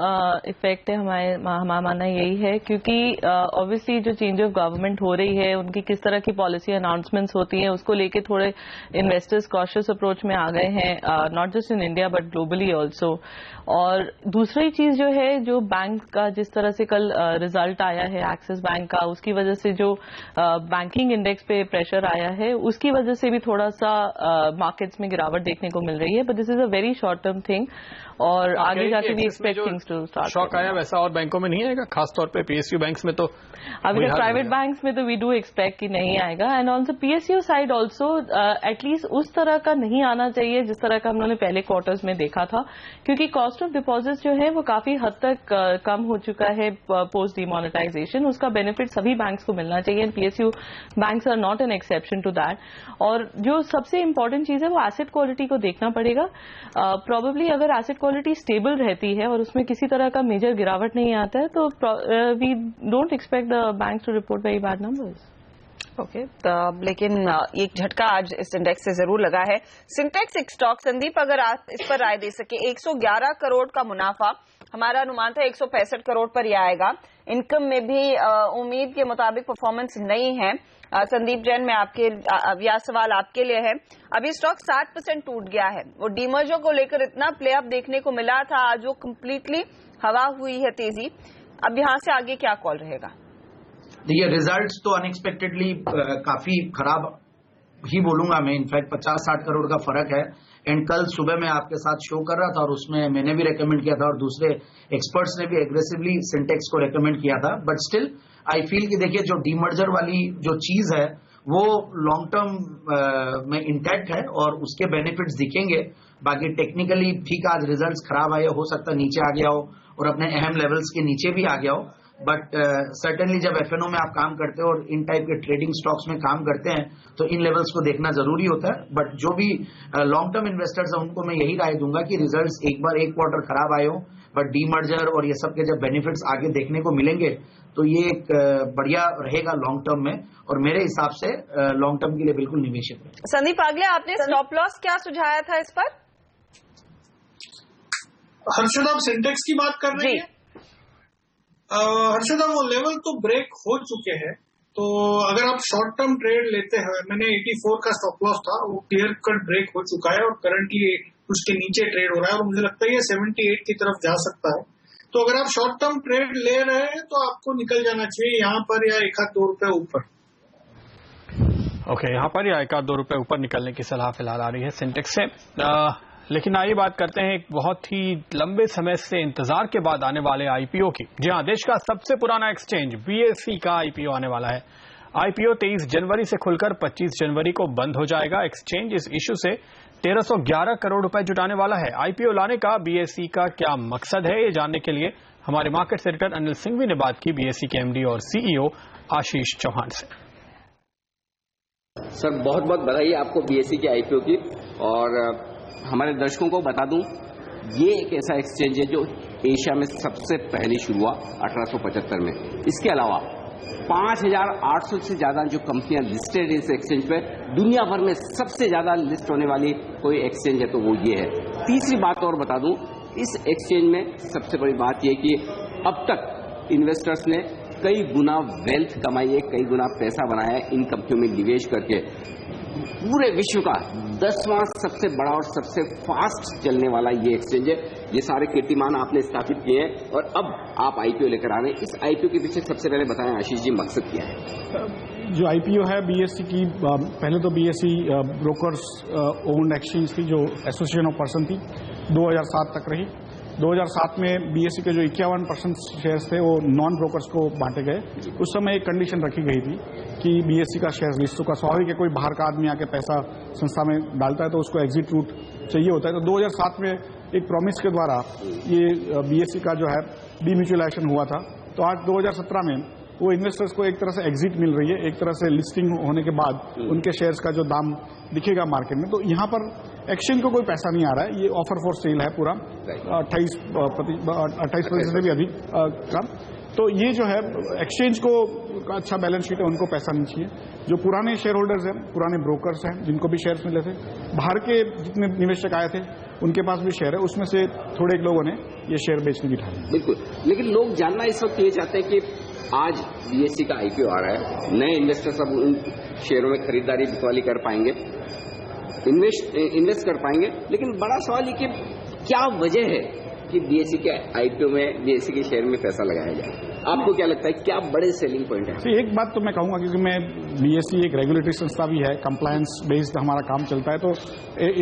इफेक्ट है। हमारा मानना यही है क्योंकि ऑब्वियसली जो चेंज ऑफ गवर्नमेंट हो रही है, उनकी किस तरह की पॉलिसी अनाउंसमेंट्स होती हैं, उसको लेके थोड़े इन्वेस्टर्स कॉशियस अप्रोच में आ गए हैं, not just in India but globally also. और दूसरी चीज जो है, जो बैंक का जिस तरह से कल रिजल्ट आया है एक्सिस बैंक का, उसकी वजह से जो बैंकिंग इंडेक्स पे प्रेशर आया है, उसकी वजह से भी थोड़ा सा मार्केट्स में गिरावट देखने को मिल रही है। But this is a very short term thing और आगे जाके भी expect things to start. Shock आया वैसा और बैंकों में नहीं आएगा, खासतौर पे पीएसयू बैंक्स में? तो अभी तक प्राइवेट बैंक्स में तो वी डू एक्सपेक्ट कि नहीं आएगा। And on the PSU side also at least उस तरह का नहीं आना चाहिए जिस तरह का हम लोगों ने पहले क्वार्टर्स में देखा था, क्योंकि कॉस्ट ऑफ डिपॉजिट्स जो है वो काफी हद तक कम हो चुका है पोस्ट डीमोनेटाइजेशन। उसका बेनिफिट सभी बैंक्स को मिलना चाहिए and PSU banks are not an exception to that. और जो सबसे इंपॉर्टेंट चीज है वो एसेट क्वालिटी को देखना पड़ेगा। प्रोबेबली अगर एसेट क्वालिटी स्टेबल रहती है और उसमें किसी तरह का मेजर गिरावट नहीं आता है तो we don't expect the banks to report very bad numbers. Okay, लेकिन एक झटका आज इस इंडेक्स से जरूर लगा है। सिंटेक्स एक स्टॉक, संदीप अगर आप इस पर राय दे सके, 111 करोड़ का मुनाफा, हमारा अनुमान था 165 करोड़ पर ही आएगा। इनकम में भी उम्मीद के मुताबिक परफॉर्मेंस नहीं है। संदीप जैन, में आपके यह सवाल आपके लिए है। अभी स्टॉक 60% टूट गया है। वो डीमर्जर को लेकर इतना प्ले अप देखने को मिला था, आज वो कम्प्लीटली हवा हुई है तेजी। अब यहां से आगे क्या कॉल रहेगा? देखिए, रिजल्ट्स तो अनएक्सपेक्टेडली काफी खराब ही बोलूंगा मैं। इनफैक्ट 50-60 करोड़ का फर्क है। एंड कल सुबह मैं आपके साथ शो कर रहा था और उसमें मैंने भी रेकमेंड किया था और दूसरे एक्सपर्ट्स ने भी एग्रेसिवली सिंटेक्स को रेकमेंड किया था। बट स्टिल आई फील कि देखिए, जो डीमर्जर वाली जो चीज है वो लॉन्ग टर्म में इंटैक्ट है और उसके बेनिफिट्स दिखेंगे। बाकी टेक्निकली ठीक, आज रिजल्ट्स खराब आए, हो सकता है नीचे आ गया हो और अपने अहम लेवल्स के नीचे भी आ गया हो। बट सर्टेनली जब एफएनओ में आप काम करते हो और इन टाइप के ट्रेडिंग स्टॉक्स में काम करते हैं तो इन लेवल्स को देखना जरूरी होता है। बट जो भी लॉन्ग टर्म इन्वेस्टर्स हैं उनको मैं यही राय दूंगा कि रिजल्ट्स एक बार एक क्वार्टर खराब आए हो, बट डीमर्जर और ये सब के जब बेनिफिट्स आगे देखने को मिलेंगे तो ये एक बढ़िया रहेगा लॉन्ग टर्म में और मेरे हिसाब से लॉन्ग टर्म के लिए बिल्कुल निवेशित है। संदीप आगले, आपने स्टॉप लॉस क्या सुझाया था इस पर? हर्षदा, आप सिंटेक्स की बात कर रही है? हर्षदा, वो लेवल तो ब्रेक हो चुके हैं, तो अगर आप शॉर्ट टर्म ट्रेड लेते हैं, मैंने 84 का स्टॉप लॉस था, वो क्लियर कट ब्रेक हो चुका है और करंटली उसके नीचे ट्रेड हो रहा है और मुझे लगता है ये 78 की तरफ जा सकता है। तो अगर आप शॉर्ट टर्म ट्रेड ले रहे हैं तो आपको निकल जाना चाहिए यहाँ पर या 1-2 रुपए ऊपर। ओके, यहाँ पर या 1-2 रुपए ऊपर निकलने की सलाह फिलहाल आ रही है सिंटेक्स से। लेकिन आइए बात करते हैं एक बहुत ही लंबे समय से इंतजार के बाद आने वाले आईपीओ की। जी हाँ, देश का सबसे पुराना एक्सचेंज बीएसई का आईपीओ आने वाला है। आईपीओ 23 जनवरी से खुलकर 25 जनवरी को बंद हो जाएगा। एक्सचेंज इस इश्यू से 1311 करोड़ रुपए जुटाने वाला है। आईपीओ लाने का बीएसई का क्या मकसद है, ये जानने के लिए हमारे मार्केट एडिटर अनिल सिंघवी ने बात की बीएसई के एमडी और सीईओ आशीष चौहान से। सर, बहुत बहुत बधाई आपको बीएसई के आईपीओ की। और हमारे दर्शकों को बता दूं, ये एक ऐसा एक्सचेंज है जो एशिया में सबसे पहले शुरू हुआ 1875 में। इसके अलावा 5800 से ज्यादा जो कंपनियां लिस्टेड इस एक्सचेंज पे, दुनिया भर में सबसे ज्यादा लिस्ट होने वाली कोई एक्सचेंज है तो वो ये है। तीसरी बात और बता दूं, इस एक्सचेंज में सबसे बड़ी बात ये कि अब तक इन्वेस्टर्स ने कई गुना वेल्थ कमाई है, कई गुना पैसा बनाया है इन कंपनियों में निवेश करके। पूरे विश्व का 10वां सबसे बड़ा और सबसे फास्ट चलने वाला ये एक्सचेंज है। ये सारे कीर्तिमान आपने स्थापित किए हैं और अब आप आईपीओ लेकर आ रहे हैं। इस आईपीओ के पीछे सबसे पहले बताएं आशीष जी, मकसद क्या है? जो आईपीओ है बीएससी की, पहले तो बीएससी ब्रोकर्स ओन्ड एक्सचेंज थी, जो एसोसिएशन ऑफ पर्सन थी, 2007 तक रही। 2007 में बीएससी के जो 51% शेयर्स थे वो नॉन ब्रोकर्स को बांटे गए। उस समय एक कंडीशन रखी गई थी कि बीएससी का शेयर लिस्ट का स्वाभाविक है, कोई बाहर का आदमी आके पैसा संस्था में डालता है तो उसको एग्जिट रूट चाहिए होता है। तो 2007 में एक प्रॉमिस के द्वारा ये बीएससी का जो है डीम्यूचुअलाइजेशन हुआ था। तो आज 2017 में वो इन्वेस्टर्स को एक तरह से एग्जिट मिल रही है, एक तरह से लिस्टिंग होने के बाद उनके शेयर्स का जो दाम दिखेगा मार्केट में। तो यहाँ पर एक्सचेंज को कोई पैसा नहीं आ रहा है, ये ऑफर फॉर सेल है पूरा 28% से भी अधिक का। तो ये जो है एक्सचेंज को अच्छा बैलेंस शीट है, उनको पैसा नहीं चाहिए। जो पुराने शेयर होल्डर्स हैं, पुराने ब्रोकर्स हैं, जिनको भी शेयर्स मिले थे, बाहर के जितने निवेशक आए थे उनके पास भी शेयर है, उसमें से थोड़े एक लोगों ने ये शेयर बेचने की ठानी। बिल्कुल, लेकिन लोग जानना इस वक्त ये चाहते हैं कि आज बीएससी का आईपीओ आ रहा है, नए इन्वेस्टर्स अब उन शेयरों में खरीदारी बिकवाली कर पाएंगे, इन्वेस्ट कर पाएंगे। लेकिन बड़ा सवाल ये कि क्या वजह है कि बीएससी के आईपीओ में, बीएससी के शेयर में पैसा लगाया जाए? आपको क्या लगता है, क्या बड़े सेलिंग पॉइंट है? एक बात तो मैं कहूंगा, क्योंकि मैं बीएससी एक रेगुलेटरी संस्था भी है, कंप्लायंस बेस्ड हमारा काम चलता है, तो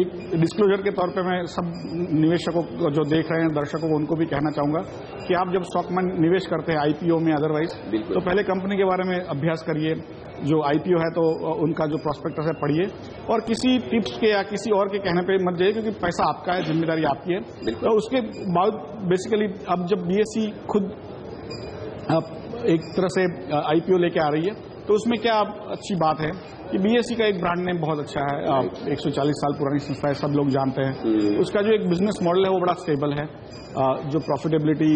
एक डिस्क्लोजर के तौर पे मैं सब निवेशकों को जो देख रहे हैं, दर्शकों को, उनको भी कहना चाहूंगा कि आप जब स्टॉक में निवेश करते हैं आईपीओ में अदरवाइज, तो पहले कंपनी के बारे में अभ्यास करिए। जो आईपीओ है तो उनका जो प्रॉस्पेक्टस है पढ़िए, और किसी टिप्स के या किसी और के कहने पे मत जाइए, क्योंकि पैसा आपका है, जिम्मेदारी आपकी है। तो उसके बाद बेसिकली अब जब बीएससी खुद एक तरह से आईपीओ लेके आ रही है, तो उसमें क्या अच्छी बात है कि बीएससी का एक ब्रांड नेम बहुत अच्छा है, 140 साल पुरानी संस्था है, सब लोग जानते हैं। उसका जो एक बिजनेस मॉडल है वो बड़ा स्टेबल है, जो प्रॉफिटेबिलिटी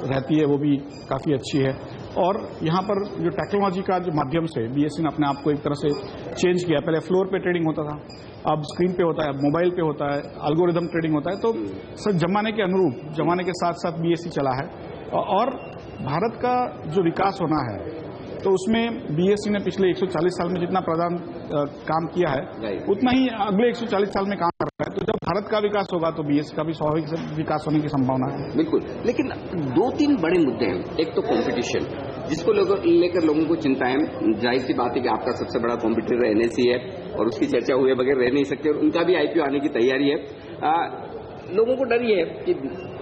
रहती है वो भी काफ़ी अच्छी है। और यहाँ पर जो टेक्नोलॉजी का जो माध्यम से बीएससी ने अपने आप को एक तरह से चेंज किया। पहले फ्लोर पे ट्रेडिंग होता था, अब स्क्रीन पे होता है, मोबाइल पे होता है, एल्गोरिदम ट्रेडिंग होता है। तो सर जमाने के अनुरूप, जमाने के साथ साथ बीएससी चला है। और भारत का जो विकास होना है, तो उसमें बीएससी ने पिछले 140 साल में जितना प्रदान काम किया है, उतना ही अगले 140 साल में काम कर रहा है। तो जब भारत का विकास होगा तो बीएससी का भी स्वाभाविक विकास होने की संभावना है। बिल्कुल, लेकिन 2-3 बड़े मुद्दे हैं। एक तो कंपटीशन, जिसको लेकर लोगों को चिंता है। जाहिर सी बात है कि आपका सबसे बड़ा कॉम्पिटिटर एनएसई है और उसकी चर्चा हुए बगैर रह नहीं सकती, और उनका भी आईपीओ आने की तैयारी है। लोगों को डर ये है कि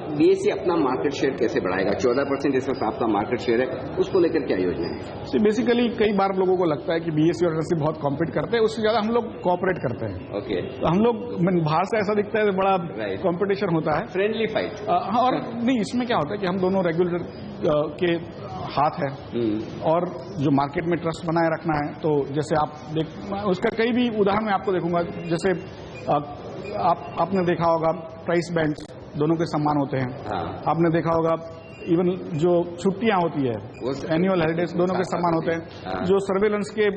बीएससी अपना मार्केट शेयर कैसे बढ़ाएगा। 14% इस वक्त आपका मार्केट शेयर है, उसको लेकर क्या योजना है? बेसिकली कई बार लोगों को लगता है कि बीएससी और एनएसई बहुत कॉम्पीट करते हैं, उससे ज्यादा हम लोग कोऑपरेट करते हैं। ओके, तो हम लोग बाहर से ऐसा दिखता है बड़ा कॉम्पिटिशन होता है, फ्रेंडली फाइट। और नहीं, इसमें क्या होता है कि हम दोनों रेगुलेटर के हाथ है, और जो मार्केट में ट्रस्ट बनाए रखना है। तो जैसे आप उसका कई भी उदाहरण मैं आपको देखूंगा। जैसे आपने देखा होगा प्राइस बैंड्स दोनों के समान होते हैं। आपने देखा होगा इवन जो छुट्टियां होती है, एनुअल हॉलिडेज, दोनों के समान होते हैं। जो सर्वेलेंस के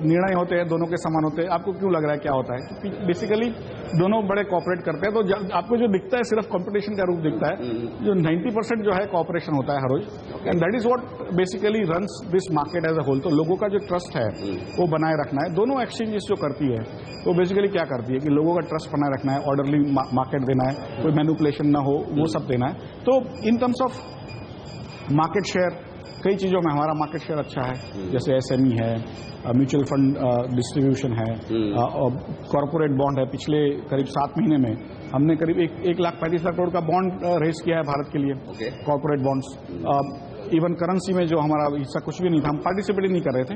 निर्णय होते हैं दोनों के समान होते हैं। आपको क्यों लग रहा है क्या होता है? बेसिकली दोनों बड़े कोऑपरेट करते हैं। तो आपको जो दिखता है सिर्फ कंपटीशन का रूप दिखता है, जो 90% जो है कोऑपरेशन होता है हर रोज, and that is what basically runs this market as a whole. तो लोगों का जो ट्रस्ट है वो बनाए रखना है। दोनों एक्सचेंजेस जो करती है वो बेसिकली क्या करती है कि लोगों का ट्रस्ट बनाए रखना है, ऑर्डरली मार्केट देना है, कोई मैनिपुलेशन ना हो, वो सब देना है। तो in terms of market share, कई चीजों में हमारा मार्केट शेयर अच्छा है, जैसे एसएमई है, म्यूचुअल फंड डिस्ट्रीब्यूशन है, कॉर्पोरेट बॉन्ड है। पिछले करीब 7 महीने में हमने करीब 1,35,00,000 करोड़ का बॉन्ड रेज किया है भारत के लिए, कॉर्पोरेट बॉन्ड्स। इवन करेंसी में जो हमारा हिस्सा कुछ भी नहीं था, हम पार्टिसिपेट ही नहीं कर रहे थे।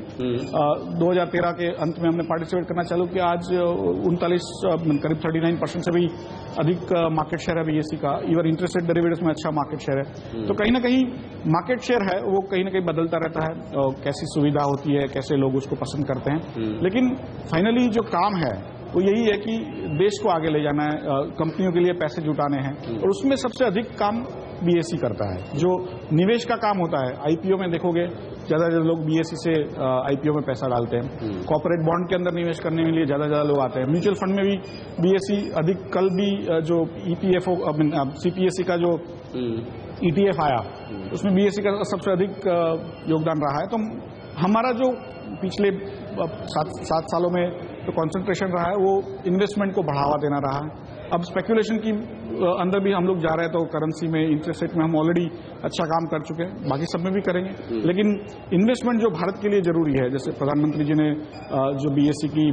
2013 के अंत में हमने पार्टिसिपेट करना चालू किया। आज 39 करीब 39% से भी अधिक मार्केट शेयर है बीएससी का। इवन इंटरेस्ट रेट डेरिवेटिव्स में अच्छा मार्केट शेयर है। तो कहीं ना कहीं मार्केट शेयर है वो कहीं ना कहीं बदलता रहता है, कैसी सुविधा होती है, कैसे लोग उसको पसंद करते हैं। लेकिन फाइनली जो काम है वो यही है कि देश को आगे ले जाना है, कंपनियों के लिए पैसे जुटाने हैं, और उसमें सबसे अधिक काम बीएससी करता है। जो निवेश का काम होता है, आईपीओ में देखोगे ज़्यादा लोग BSE से IPO में पैसा डालते हैं। कॉर्पोरेट बॉन्ड के अंदर निवेश करने के लिए ज़्यादा लोग आते हैं। म्यूचुअल फंड में भी BSE अधिक, कल भी जो EPFO CPSE का जो ETF आया उसमें BSE का सबसे अधिक योगदान रहा है। तो हमारा जो पिछले 7 सालों में जो कॉन्सेंट्रेशन रहा है वो इन्वेस्टमेंट को बढ़ावा देना रहा है। अब स्पेकुलेशन की अंदर भी हम लोग जा रहे हैं, तो करेंसी में, इंटरेस्ट रेट में हम ऑलरेडी अच्छा काम कर चुके हैं, बाकी सब में भी करेंगे। लेकिन इन्वेस्टमेंट जो भारत के लिए जरूरी है, जैसे प्रधानमंत्री जी ने जो BSE की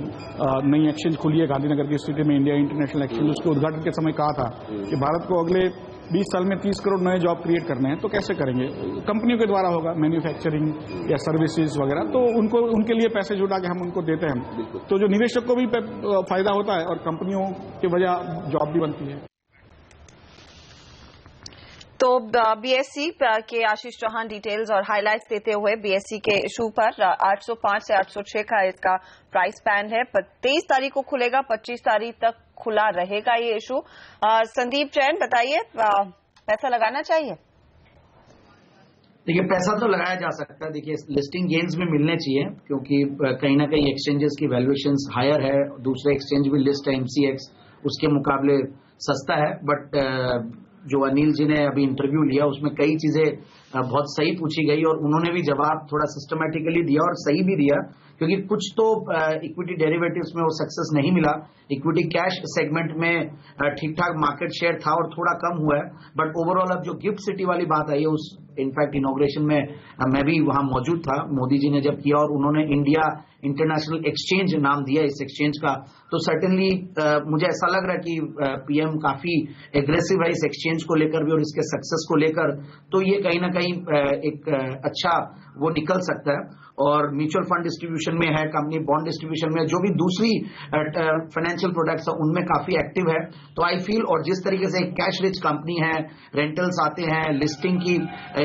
नई एक्सचेंज खुली है गांधीनगर की स्थिति में, इंडिया इंटरनेशनल एक्सचेंज, उसके उद्घाटन के समय कहा था कि भारत को अगले 20 साल में 30 करोड़ नए जॉब क्रिएट करने हैं। तो कैसे करेंगे? कंपनियों के द्वारा होगा, मैन्युफैक्चरिंग या सर्विसेज वगैरह। तो उनके लिए पैसे जुटा के हम उनको देते हैं, तो जो निवेशक को भी फायदा होता है और कंपनियों की वजह जॉब भी बनती है। तो BSE के आशीष चौहान डिटेल्स और हाइलाइट्स देते हुए BSE के इशू पर 805 से 806 का इसका प्राइस पैन है। 23 तारीख को खुलेगा, 25 तारीख तक खुला रहेगा ये इशू। संदीप जैन बताइए, पैसा लगाना चाहिए? देखिए, पैसा तो लगाया जा सकता है। देखिए, लिस्टिंग गेन्स भी मिलने चाहिए, क्योंकि कहीं ना कहीं एक्सचेंजेस की वैल्यूएशंस हायर है। दूसरे एक्सचेंज भी लिस्ट है MCX, उसके मुकाबले सस्ता है। बट जो अनिल जी ने अभी इंटरव्यू लिया उसमें कई चीजें बहुत सही पूछी गई और उन्होंने भी जवाब थोड़ा सिस्टमैटिकली दिया और सही भी दिया, क्योंकि कुछ तो इक्विटी डेरिवेटिव्स में वो सक्सेस नहीं मिला। इक्विटी कैश सेगमेंट में ठीक ठाक मार्केट शेयर था और थोड़ा कम हुआ है। बट ओवरऑल अब जो गिफ्ट सिटी वाली बात आई है, उस इनफैक्ट इनॉग्रेशन में मैं भी वहां मौजूद था, मोदी जी ने जब किया और उन्होंने इंडिया इंटरनेशनल एक्सचेंज नाम दिया इस एक्सचेंज का, तो सर्टेनली मुझे ऐसा लग रहा है कि PM काफी एग्रेसिव है इस एक्सचेंज को लेकर भी और इसके सक्सेस को लेकर। तो ये कहीं ना कहीं एक अच्छा वो निकल सकता है। और म्यूचुअल फंड डिस्ट्रीब्यूशन में है, कंपनी बॉन्ड डिस्ट्रीब्यूशन में, जो भी दूसरी फाइनेंशियल प्रोडक्ट्स है उनमें काफी एक्टिव है। तो आई फील, और जिस तरीके से एक कैश रिच कंपनी है, रेंटल्स आते हैं, लिस्टिंग की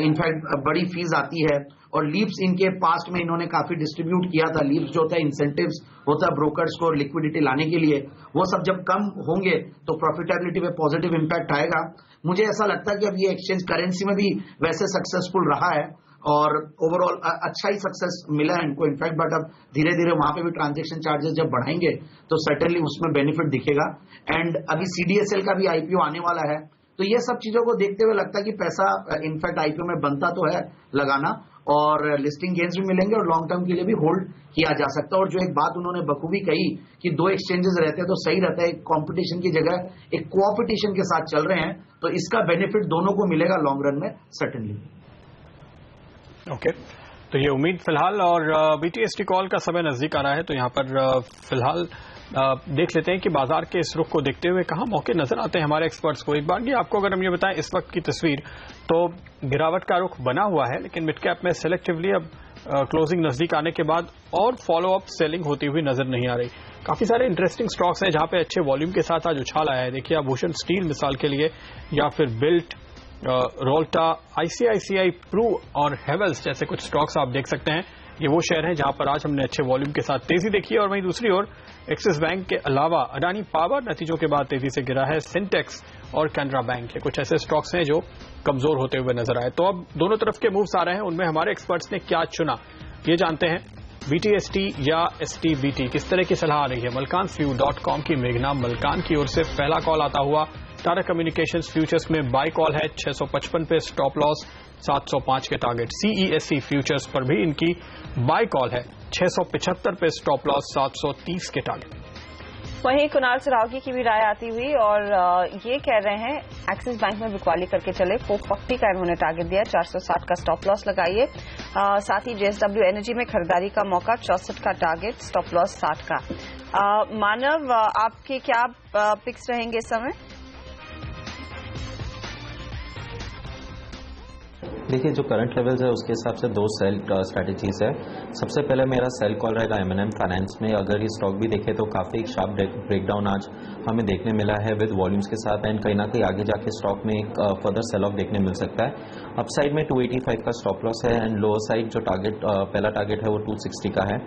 इनफैक्ट बड़ी फीस आती है, और लीव्स इनके पास्ट में इन्होंने काफी डिस्ट्रीब्यूट किया था। लीव्स जो होता है इंसेंटिव्स होता है ब्रोकर्स को लिक्विडिटी लाने के लिए, वो सब जब कम होंगे तो प्रॉफिटेबिलिटी पे पॉजिटिव इंपैक्ट आएगा। मुझे ऐसा लगता है कि अब ये एक्सचेंज करेंसी में भी वैसे सक्सेसफुल रहा है और ओवरऑल अच्छा ही सक्सेस मिला है इनको इनफैक्ट। बट अब धीरे धीरे वहां पे भी ट्रांजैक्शन चार्जेस जब बढ़ाएंगे तो सर्टेनली उसमें बेनिफिट दिखेगा। एंड अभी CDSL का भी IPO आने वाला है, तो ये सब चीजों को देखते हुए लगता है कि पैसा इनफैक्ट IPO में बनता तो है लगाना, और लिस्टिंग गेन्स भी मिलेंगे और लॉन्ग टर्म के लिए भी होल्ड किया जा सकता है। और जो एक बात उन्होंने बखूबी कही कि 2 एक्सचेंजेस रहते हैं तो सही रहता है, कंपटीशन की जगह एक कोऑपरेटिशन के साथ चल रहे हैं, तो इसका बेनिफिट दोनों को मिलेगा लॉन्ग रन में सर्टेनली। ओके, तो ये उम्मीद फिलहाल, और BTST कॉल का समय नजदीक आ रहा है, तो यहाँ पर फिलहाल देख लेते हैं कि बाजार के इस रुख को देखते हुए कहाँ मौके नजर आते हैं हमारे एक्सपर्ट्स को। एक बार भी आपको अगर हम ये बताएं इस वक्त की तस्वीर, तो गिरावट का रुख बना हुआ है, लेकिन मिड कैप में सेलेक्टिवली अब क्लोजिंग नजदीक आने के बाद और फॉलो अप सेलिंग होती हुई नजर नहीं आ रही। काफी सारे इंटरेस्टिंग स्टॉक्स हैं जहां पे अच्छे वॉल्यूम के साथ आज उछाल आया है। देखिए आप भूषण स्टील मिसाल के लिए, या फिर बिल्ट, रोल्टा, ICICI प्रू और हेवेल्स जैसे कुछ स्टॉक्स आप देख सकते हैं। ये वो शेयर हैं जहां पर आज हमने अच्छे वॉल्यूम के साथ तेजी देखी है। और वहीं दूसरी ओर एक्सिस बैंक के अलावा अडानी पावर नतीजों के बाद तेजी से गिरा है। सिंटेक्स और कैनरा बैंक, ये कुछ ऐसे स्टॉक्स हैं जो कमजोर होते हुए नजर आए। तो अब दोनों तरफ के मूव्स आ रहे हैं, उनमें हमारे एक्सपर्ट्स ने क्या चुना ये जानते हैं। BTST या STBT, किस तरह की सलाह आ रही है। मलकानव्यू.com की मेघना मलकान की ओर से पहला कॉल आता हुआ टाटा कम्युनिकेशंस फ्यूचर्स में बाय कॉल है, 655 पे स्टॉप लॉस, 705 के टारगेट। CESC फ्यूचर्स पर भी इनकी बाय कॉल है, 675 पे स्टॉप लॉस, 730 के टारगेट। वहीं कुणाल सरावगी की भी राय आती हुई और ये कह रहे हैं एक्सिस बैंक में बिकवाली करके चले, 440 का इन्होंने टारगेट दिया, 460 का स्टॉप लॉस लगाइए। साथ ही JSW एनर्जी में खरीदारी का मौका, 64 का टारगेट, स्टॉप लॉस 60 का। मानव, आपके क्या पिक्स रहेंगे इस समय? देखिए, जो करंट लेवल्स है उसके हिसाब से 2 सेल स्ट्रैटेजीज है। सबसे पहले मेरा सेल कॉल रहेगा M&M फाइनेंस में। अगर ये स्टॉक भी देखे तो काफ़ी एक शार्प ब्रेकडाउन आज हमें देखने मिला है विद वॉल्यूम्स के साथ, एंड कहीं ना कहीं आगे जाके स्टॉक में एक फर्दर सेल ऑफ देखने मिल सकता है। अपसाइड में 285 का स्टॉप लॉस है, एंड लोअर साइड जो पहला टारगेट है वो 260 का है।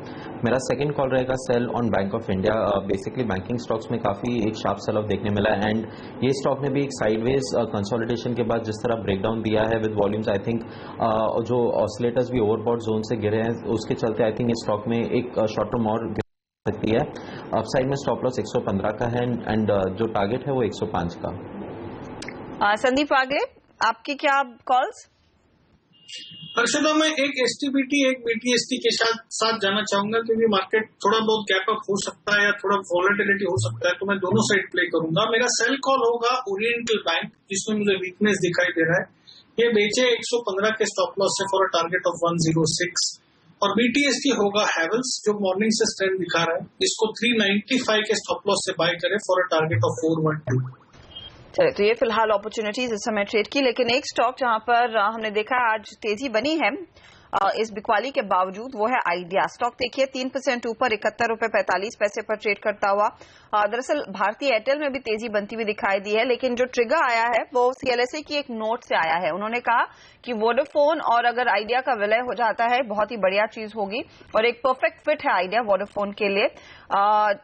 मेरा सेकंड कॉल रहेगा sell on Bank of India. Basically banking stocks में काफ़ी एक शार्प सेल ऑफ देखने मिला है, एंड ये स्टॉक ने भी एक साइडवेज कंसोलिडेशन के बाद जिस तरह ब्रेकडाउन दिया है विद वॉल्यूम्स, आई थिंक जो ऑसिलेटर्स भी ओवरबॉट जोन से गिरे हैं उसके चलते आई थिंक इस स्टॉक में एक शॉर्ट टर्म और गिर सकती है। अपसाइड में स्टॉप लॉस 115 का है एंड जो टारगेट है वो 105 का। संदीप आगे आपकी क्या कॉल्स? हर्षदा, मैं एक एसटीबीटी एक बीटीएसटी के साथ जाना चाहूंगा क्योंकि मार्केट थोड़ा बहुत गैप अप हो सकता है या थोड़ा वॉलेटिलिटी हो सकता है, तो मैं दोनों साइड प्ले करूंगा। मेरा सेल कॉल होगा ओरिएंटल बैंक, जिसमें मुझे वीकनेस दिखाई दे रहा है। ये बेचे 115 के स्टॉप लॉस से फॉर अ टारगेट ऑफ 106। और बीटीएसटी होगा हैवेल्स, जो मॉर्निंग से स्ट्रेंथ दिखा रहा है। इसको 395 के स्टॉप लॉस से बाय करें फॉर अ टारगेट ऑफ 412। चलिए, तो ये फिलहाल अपॉर्चुनिटीज इस समय ट्रेड की। लेकिन एक स्टॉक जहां पर हमने देखा आज तेजी बनी है इस बिकवाली के बावजूद, वो है आइडिया। स्टॉक देखिए 3% ऊपर 71.45 रुपए पर ट्रेड करता हुआ। दरअसल भारतीय एयरटेल में भी तेजी बनती हुई दिखाई दी है, लेकिन जो ट्रिगर आया है वो सीएलएसए की एक नोट से आया है। उन्होंने कहा कि वोडाफोन और अगर आइडिया का विलय हो जाता है बहुत ही बढ़िया चीज होगी और एक परफेक्ट फिट है आइडिया वोडाफोन के लिए।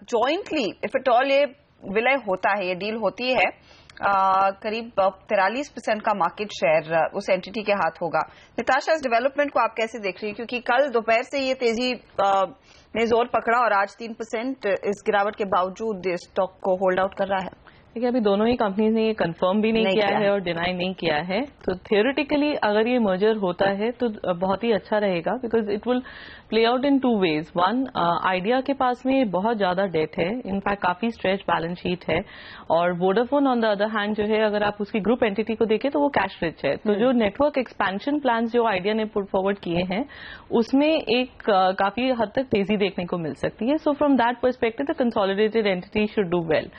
जॉइंटली इफ इट ऑल ये विलय होता है, ये डील होती है, करीब 43% का मार्केट शेयर उस एंटिटी के हाथ होगा। निताशा, इस डेवलपमेंट को आप कैसे देख रही हैं? क्योंकि कल दोपहर से ये तेजी ने जोर पकड़ा और आज 3% इस गिरावट के बावजूद स्टॉक को होल्ड आउट कर रहा है। देखिए, अभी दोनों ही कंपनीज ने ये कंफर्म भी नहीं किया है और डिनाई नहीं किया है। तो थियोरेटिकली अगर ये मर्जर होता है तो बहुत ही अच्छा रहेगा, because it will play out in 2 ways। 1, idea के पास में बहुत ज्यादा डेट है, इनफैक्ट काफी स्ट्रेच बैलेंस शीट है। और Vodafone on the other hand जो है, अगर आप उसकी ग्रुप एंटिटी को देखें तो वो कैश रिच है। तो जो नेटवर्क एक्सपेंशन प्लान्स जो आइडिया ने पुट फॉरवर्ड किए हैं उसमें एक काफी हद तक तेजी देखने को मिल सकती है। So from that perspective the consolidated entity should do well.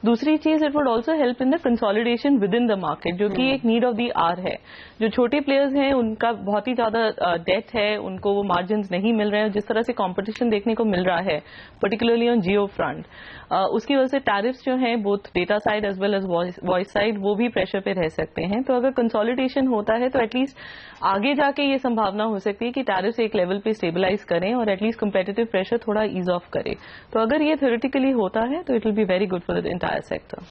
दूसरी चीज, it would also help in the consolidation with in the market, जो कि एक नीड ऑफ द आवर है। जो छोटे प्लेयर्स हैं उनका बहुत ही ज्यादा डेट है, उनको वो मार्जिन नहीं मिल रहे हैं। जिस तरह से कंपटीशन देखने को मिल रहा है पर्टिकुलरली ऑन जियो फ्रंट, उसकी वजह से टैरिफ्स जो हैं both data side as well as voice side वो भी प्रेशर पे रह सकते हैं। तो अगर कंसोलिडेशन होता है तो एटलीस्ट आगे जाके ये संभावना हो सकती है कि टैरिफ्स एक लेवल पे स्टेबलाइज करें और एटलीस्ट कंपेटिटिव प्रेशर थोड़ा ईज ऑफ करे। तो अगर ये थ्योरेटिकली होता है तो it will be very good for the entire sector.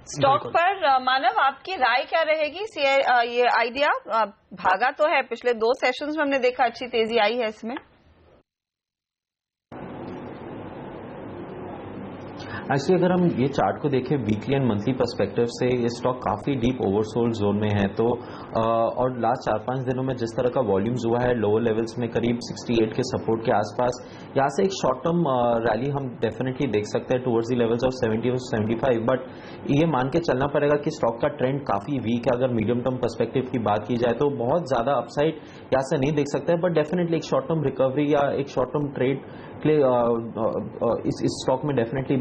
Stock पर मानव, आपकी राय क्या रहेगी? ये आइडिया भागा तो है, पिछले 2 सेशंस में हमने देखा अच्छी तेजी आई है इसमें। एक्चुअली अगर हम ये चार्ट को देखें वीकली एंड मंथली पर्सपेक्टिव से, ये स्टॉक काफी डीप ओवरसोल्ड जोन में है। तो और लास्ट 4-5 दिनों में जिस तरह का वॉल्यूम्स हुआ है लोअर लेवल्स में करीब 68 के सपोर्ट के आसपास, यहाँ से एक शॉर्ट टर्म रैली हम डेफिनेटली देख सकते हैं टुवर्ड्स द लेवल्स ऑफ 70 और 75। बट ये मान के चलना पड़ेगा कि स्टॉक का ट्रेंड काफी वीक है। अगर मीडियम टर्म पर्सपेक्टिव की बात की जाए तो बहुत ज्यादा अपसाइड यहाँ से नहीं देख सकते हैं, बट डेफिनेटली एक शॉर्ट टर्म रिकवरी या एक शॉर्ट टर्म ट्रेड के लिए इस स्टॉक में डेफिनेटली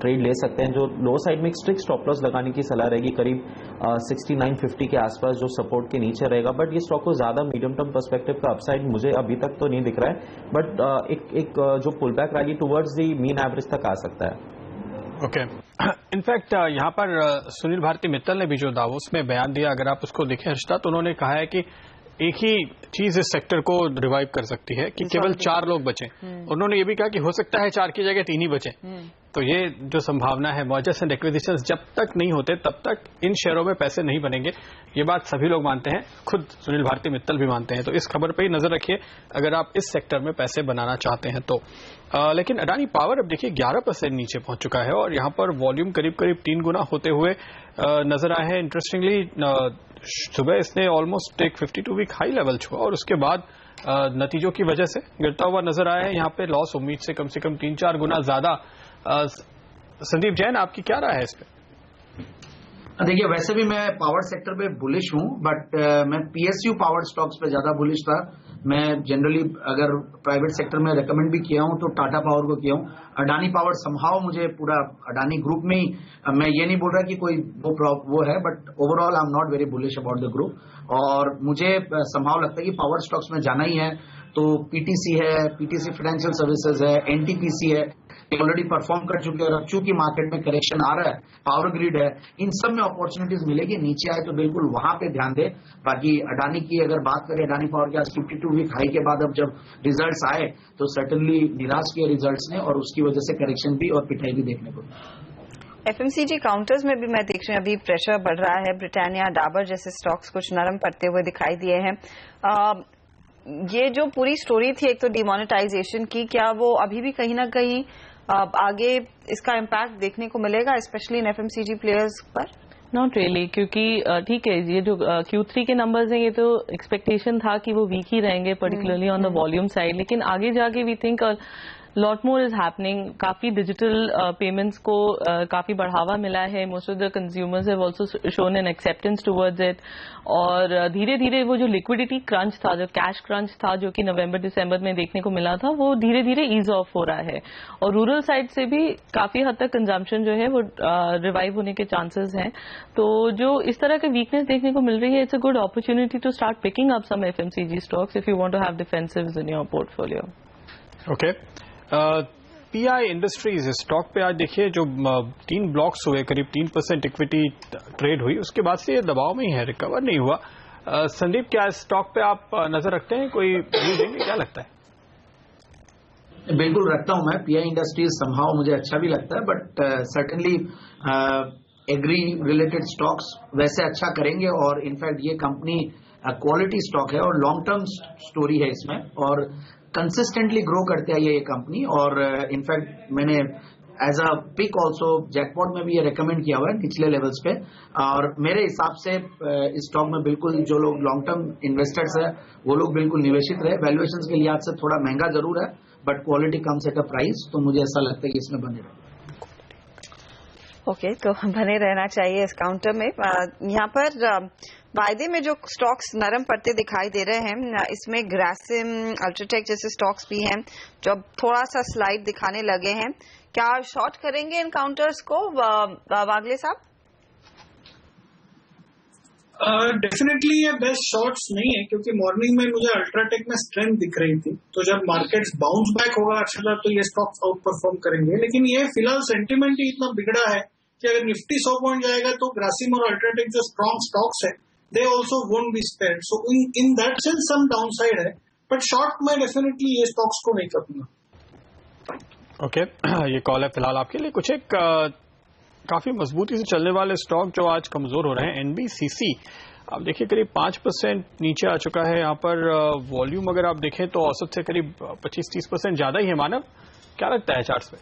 ट्रेड ले सकते हैं। जो लो साइड में एक स्ट्रिक्ट स्टॉप लॉस लगाने की सलाह रहेगी करीब 69.50 के आसपास, जो सपोर्ट के नीचे रहेगा। बट ये स्टॉक को ज्यादा मीडियम टर्म पर्सपेक्टिव का अपसाइड मुझे अभी तक तो नहीं दिख रहा है, बट एक जो pull back rally towards the mean average तक आ सकता है। ओके, इनफैक्ट यहाँ पर सुनील भारती मित्तल ने भी जो दावोस में बयान दिया, अगर आप उसको देखें हर्षदा, तो उन्होंने कहा है कि एक ही चीज इस सेक्टर को रिवाइव कर सकती है कि केवल 4 लोग बचे। उन्होंने ये भी कहा कि हो सकता है 4 की जगह 3 ही बचे। तो ये जो संभावना है, मर्जर्स एंड एक्विजिशंस जब तक नहीं होते तब तक इन शेयरों में पैसे नहीं बनेंगे, ये बात सभी लोग मानते हैं, खुद सुनील भारती मित्तल भी मानते हैं। तो इस खबर पे ही नजर रखिए अगर आप इस सेक्टर में पैसे बनाना चाहते हैं तो। लेकिन अडानी पावर अब देखिए 11% नीचे पहुंच चुका है और यहाँ पर वॉल्यूम करीब 3 गुना होते हुए नजर आए हैं। इंटरेस्टिंगली सुबह इसने ऑलमोस्ट एक 52 वीक हाई लेवल छुआ और उसके बाद नतीजों की वजह से गिरता हुआ नजर आया है। यहाँ पे लॉस उम्मीद से कम 3-4 गुना ज्यादा। संदीप जैन, आपकी क्या राय है इस पे? देखिए, वैसे भी मैं पावर सेक्टर पे बुलिश हूं, बट मैं पीएसयू पावर स्टॉक्स पे ज्यादा बुलिश था। मैं जनरली अगर प्राइवेट सेक्टर में रेकमेंड भी किया हूं तो टाटा पावर को किया हूं। अडानी पावर समहाउ मुझे पूरा अडानी ग्रुप में ही, मैं ये नहीं बोल रहा कि कोई वो है, but overall I am not very bullish about the group. और मुझे समहाउ लगता है कि पावर स्टॉक्स में जाना ही है तो पीटीसी है, पीटीसी फाइनेंशियल सर्विसेज है, एनटीपीसी है, ऑलरेडी परफॉर्म कर चुके हैं। और चूंकि मार्केट में करेक्शन आ रहा है, पावर ग्रिड है, इन सब में अपॉर्चुनिटीज मिलेगी। नीचे आए तो बिल्कुल वहां पे ध्यान दे। बाकी अडानी की अगर बात करें, अडानी पावर के आज 52 वीक हाई के बाद अब जब रिजल्ट्स आए तो सर्टनली निराश किए रिजल्ट्स ने और उसकी वजह से करेक्शन भी और पिटाई भी देखने को। एफएमसीजी काउंटर्स में भी मैं देख रही हूँ अभी प्रेशर बढ़ रहा है। ब्रिटानिया, डाबर जैसे स्टॉक्स कुछ नरम पड़ते हुए दिखाई दिए हैं। ये जो पूरी स्टोरी थी एक तो डिमोनेटाइजेशन की, क्या वो अभी भी कहीं ना कहीं आगे इसका इम्पैक्ट देखने को मिलेगा, स्पेशली इन एफएमसीजी प्लेयर्स पर? नॉट रियली, क्योंकि ठीक है, ये जो Q3 के नंबर्स हैं ये तो एक्सपेक्टेशन था कि वो वीक ही रहेंगे, particularly on the volume side, लेकिन आगे जाके we think lot more is happening. काफी डिजिटल पेमेंट्स को काफी बढ़ावा मिला है। Most of the consumers have also shown an acceptance towards it, और धीरे धीरे वो जो लिक्विडिटी क्रंच था, जो कैश क्रंच था, जो कि नवंबर दिसंबर में देखने को मिला था, वो धीरे धीरे ईज ऑफ हो रहा है। और रूरल साइड से भी काफी हद तक कंजम्पशन जो है वो रिवाइव होने के चांसेस हैं। तो जो इस तरह के वीकनेस देखने को मिल रही है, it's a good opportunity to start picking up some FMCG stocks if you want to have defensives in your portfolio. Okay, PI Industries stock पे आज देखिए जो 3 ब्लॉक्स हुए, करीब 3% इक्विटी ट्रेड हुई, उसके बाद से ये दबाव में ही है, रिकवर नहीं हुआ। संदीप, क्या स्टॉक पे आप नजर रखते हैं, कोई व्यू देंगे, क्या लगता है? बिल्कुल रखता हूं मैं। पीआई इंडस्ट्रीज समहाउ मुझे अच्छा भी लगता है, but certainly agri related stocks वैसे अच्छा करेंगे, और इनफैक्ट ये कंपनी क्वालिटी स्टॉक है और लॉन्ग टर्म स्टोरी है इसमें, और कंसिस्टेंटली ग्रो करते आई है ये कंपनी। और इनफैक्ट मैंने as a pick also jackpot में भी ये रेकमेंड किया हुआ है निचले लेवल्स पे, और मेरे हिसाब से इस स्टॉक में बिल्कुल जो लोग लॉन्ग टर्म इन्वेस्टर्स है वो लोग बिल्कुल निवेशित रहे। वैल्यूएशन के लिहाज से थोड़ा महंगा जरूर है, but quality comes at a price, तो मुझे ऐसा लगता है कि इसमें बने रहे। ओके, तो बने रहना चाहिए इस काउंटर में। यहाँ पर वायदे में जो स्टॉक्स नरम पड़ते दिखाई दे रहे हैं, इसमें ग्रासिम, अल्ट्राटेक जैसे स्टॉक्स भी हैं जो अब थोड़ा सा स्लाइड दिखाने लगे हैं। क्या शॉर्ट करेंगे इन काउंटर्स को वागले साहब? डेफिनेटली ये बेस्ट शॉर्ट्स नहीं है, क्योंकि मॉर्निंग में मुझे अल्ट्राटेक में स्ट्रेंथ दिख रही थी, तो जब मार्केट्स बाउंस बैक होगा अच्छा तो ये स्टॉक्स आउट परफॉर्म करेंगे। लेकिन ये फिलहाल सेंटिमेंट ही इतना बिगड़ा है कि अगर निफ्टी 100 पॉइंट जाएगा तो ग्रासिम और अल्ट्राटेक जो स्ट्रॉन्ग स्टॉक्स है they also won't be spared. So in that sense some downside है, but short में definitely ये stocks को नहीं करूंगा। ओके, ये कॉल है फिलहाल आपके लिए। कुछ एक काफी मजबूती से चलने वाले स्टॉक जो आज कमजोर हो रहे हैं, एनबीसीसी आप देखिए करीब 5% नीचे आ चुका है। यहाँ पर वॉल्यूम अगर आप देखें तो औसत से करीब 25-30% ज्यादा ही है। मानव, क्या लगता है चार्ट्स में?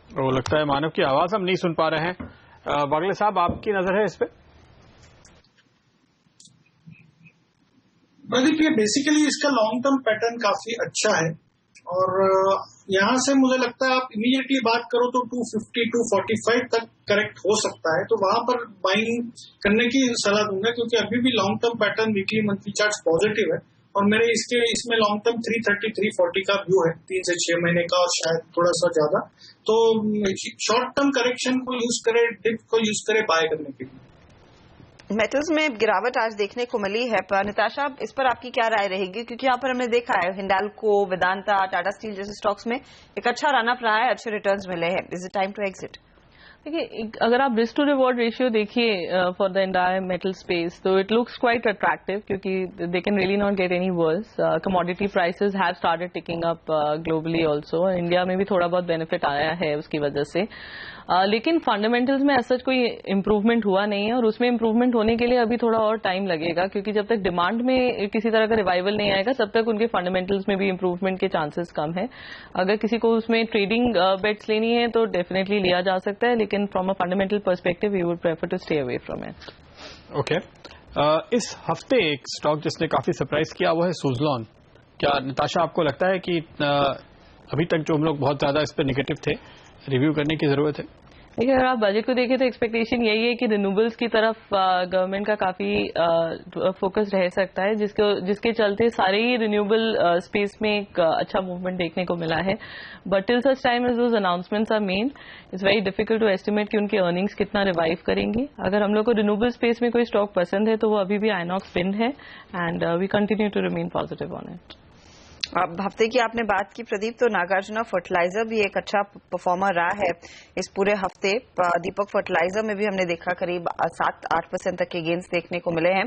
वो लगता है मानव की आवाज हम नहीं सुन पा रहे हैं। वागले साहब, आपकी नजर है इस पे? देखिए, बेसिकली इसका लॉन्ग टर्म पैटर्न काफी अच्छा है, और यहां से मुझे लगता है आप इमीडिएटली बात करो तो 250-245 तक करेक्ट हो सकता है, तो वहां पर बाइंग करने की सलाह दूंगा, क्योंकि अभी भी long term pattern weekly monthly chart positive है, और मेरे इसमें लॉन्ग टर्म 330-340 का व्यू है 3 से 6 महीने का, और शायद थोड़ा सा ज्यादा। तो शॉर्ट टर्म करेक्शन को यूज करे, डिप को यूज करे बाय करने के लिए। मेटल्स में गिरावट आज देखने को मिली है, पर निताशा इस पर आपकी क्या राय रहेगी? क्योंकि यहाँ पर हमने देखा है हिंडाल्को, वेदांता, टाटा स्टील जैसे स्टॉक्स में एक अच्छा रनअप रहा है, अच्छे रिटर्न्स मिले हैं। Is it time to exit? देखिए, अगर आप रिस्क टू रिवॉर्ड रेशियो देखिए for the entire metal space, तो इट लुक्स क्वाइट अट्रैक्टिव, क्योंकि they can really not get any worse. Commodity prices have started ticking up globally also, India में भी थोड़ा बहुत बेनिफिट आया है उसकी वजह से। लेकिन फंडामेंटल्स में ऐसा कोई इम्प्रूवमेंट हुआ नहीं है, और उसमें इम्प्रूवमेंट होने के लिए अभी थोड़ा और टाइम लगेगा, क्योंकि जब तक डिमांड में किसी तरह का रिवाइवल नहीं आएगा तब तक उनके फंडामेंटल्स में भी इम्प्रूवमेंट के चांसेस कम है। अगर किसी को उसमें ट्रेडिंग बेट्स लेनी है तो डेफिनेटली लिया जा सकता है, लेकिन from a fundamental perspective we would prefer to stay away from it. Okay, इस हफ्ते एक स्टॉक जिसने काफी सरप्राइज किया वो है सुजलॉन। क्या निताशा आपको लगता है कि अभी तक जो हम लोग बहुत ज्यादा इस पर निगेटिव थे, रिव्यू करने की जरूरत है? देखिए, अगर आप बजट को देखें तो एक्सपेक्टेशन यही है कि रिन्यूएबल्स की तरफ गवर्नमेंट का काफी फोकस रह सकता है, जिसके चलते सारे ही रिन्यूएबल स्पेस में एक अच्छा मूवमेंट देखने को मिला है। But till such time as those announcements are made, it's very difficult to estimate कि उनकी अर्निंग्स कितना रिवाइव करेंगी। अगर हम लोग को रिन्यूएबल स्पेस में कोई स्टॉक पसंद है तो वो अभी भी आइनॉक्स पिन है, and we continue to remain positive on it. अब हफ्ते की आपने बात की प्रदीप, तो नागार्जुना फर्टिलाइजर भी एक अच्छा परफॉर्मर रहा है इस पूरे हफ्ते। दीपक फर्टिलाइजर में भी हमने देखा करीब 7-8% तक के गेन्स देखने को मिले हैं।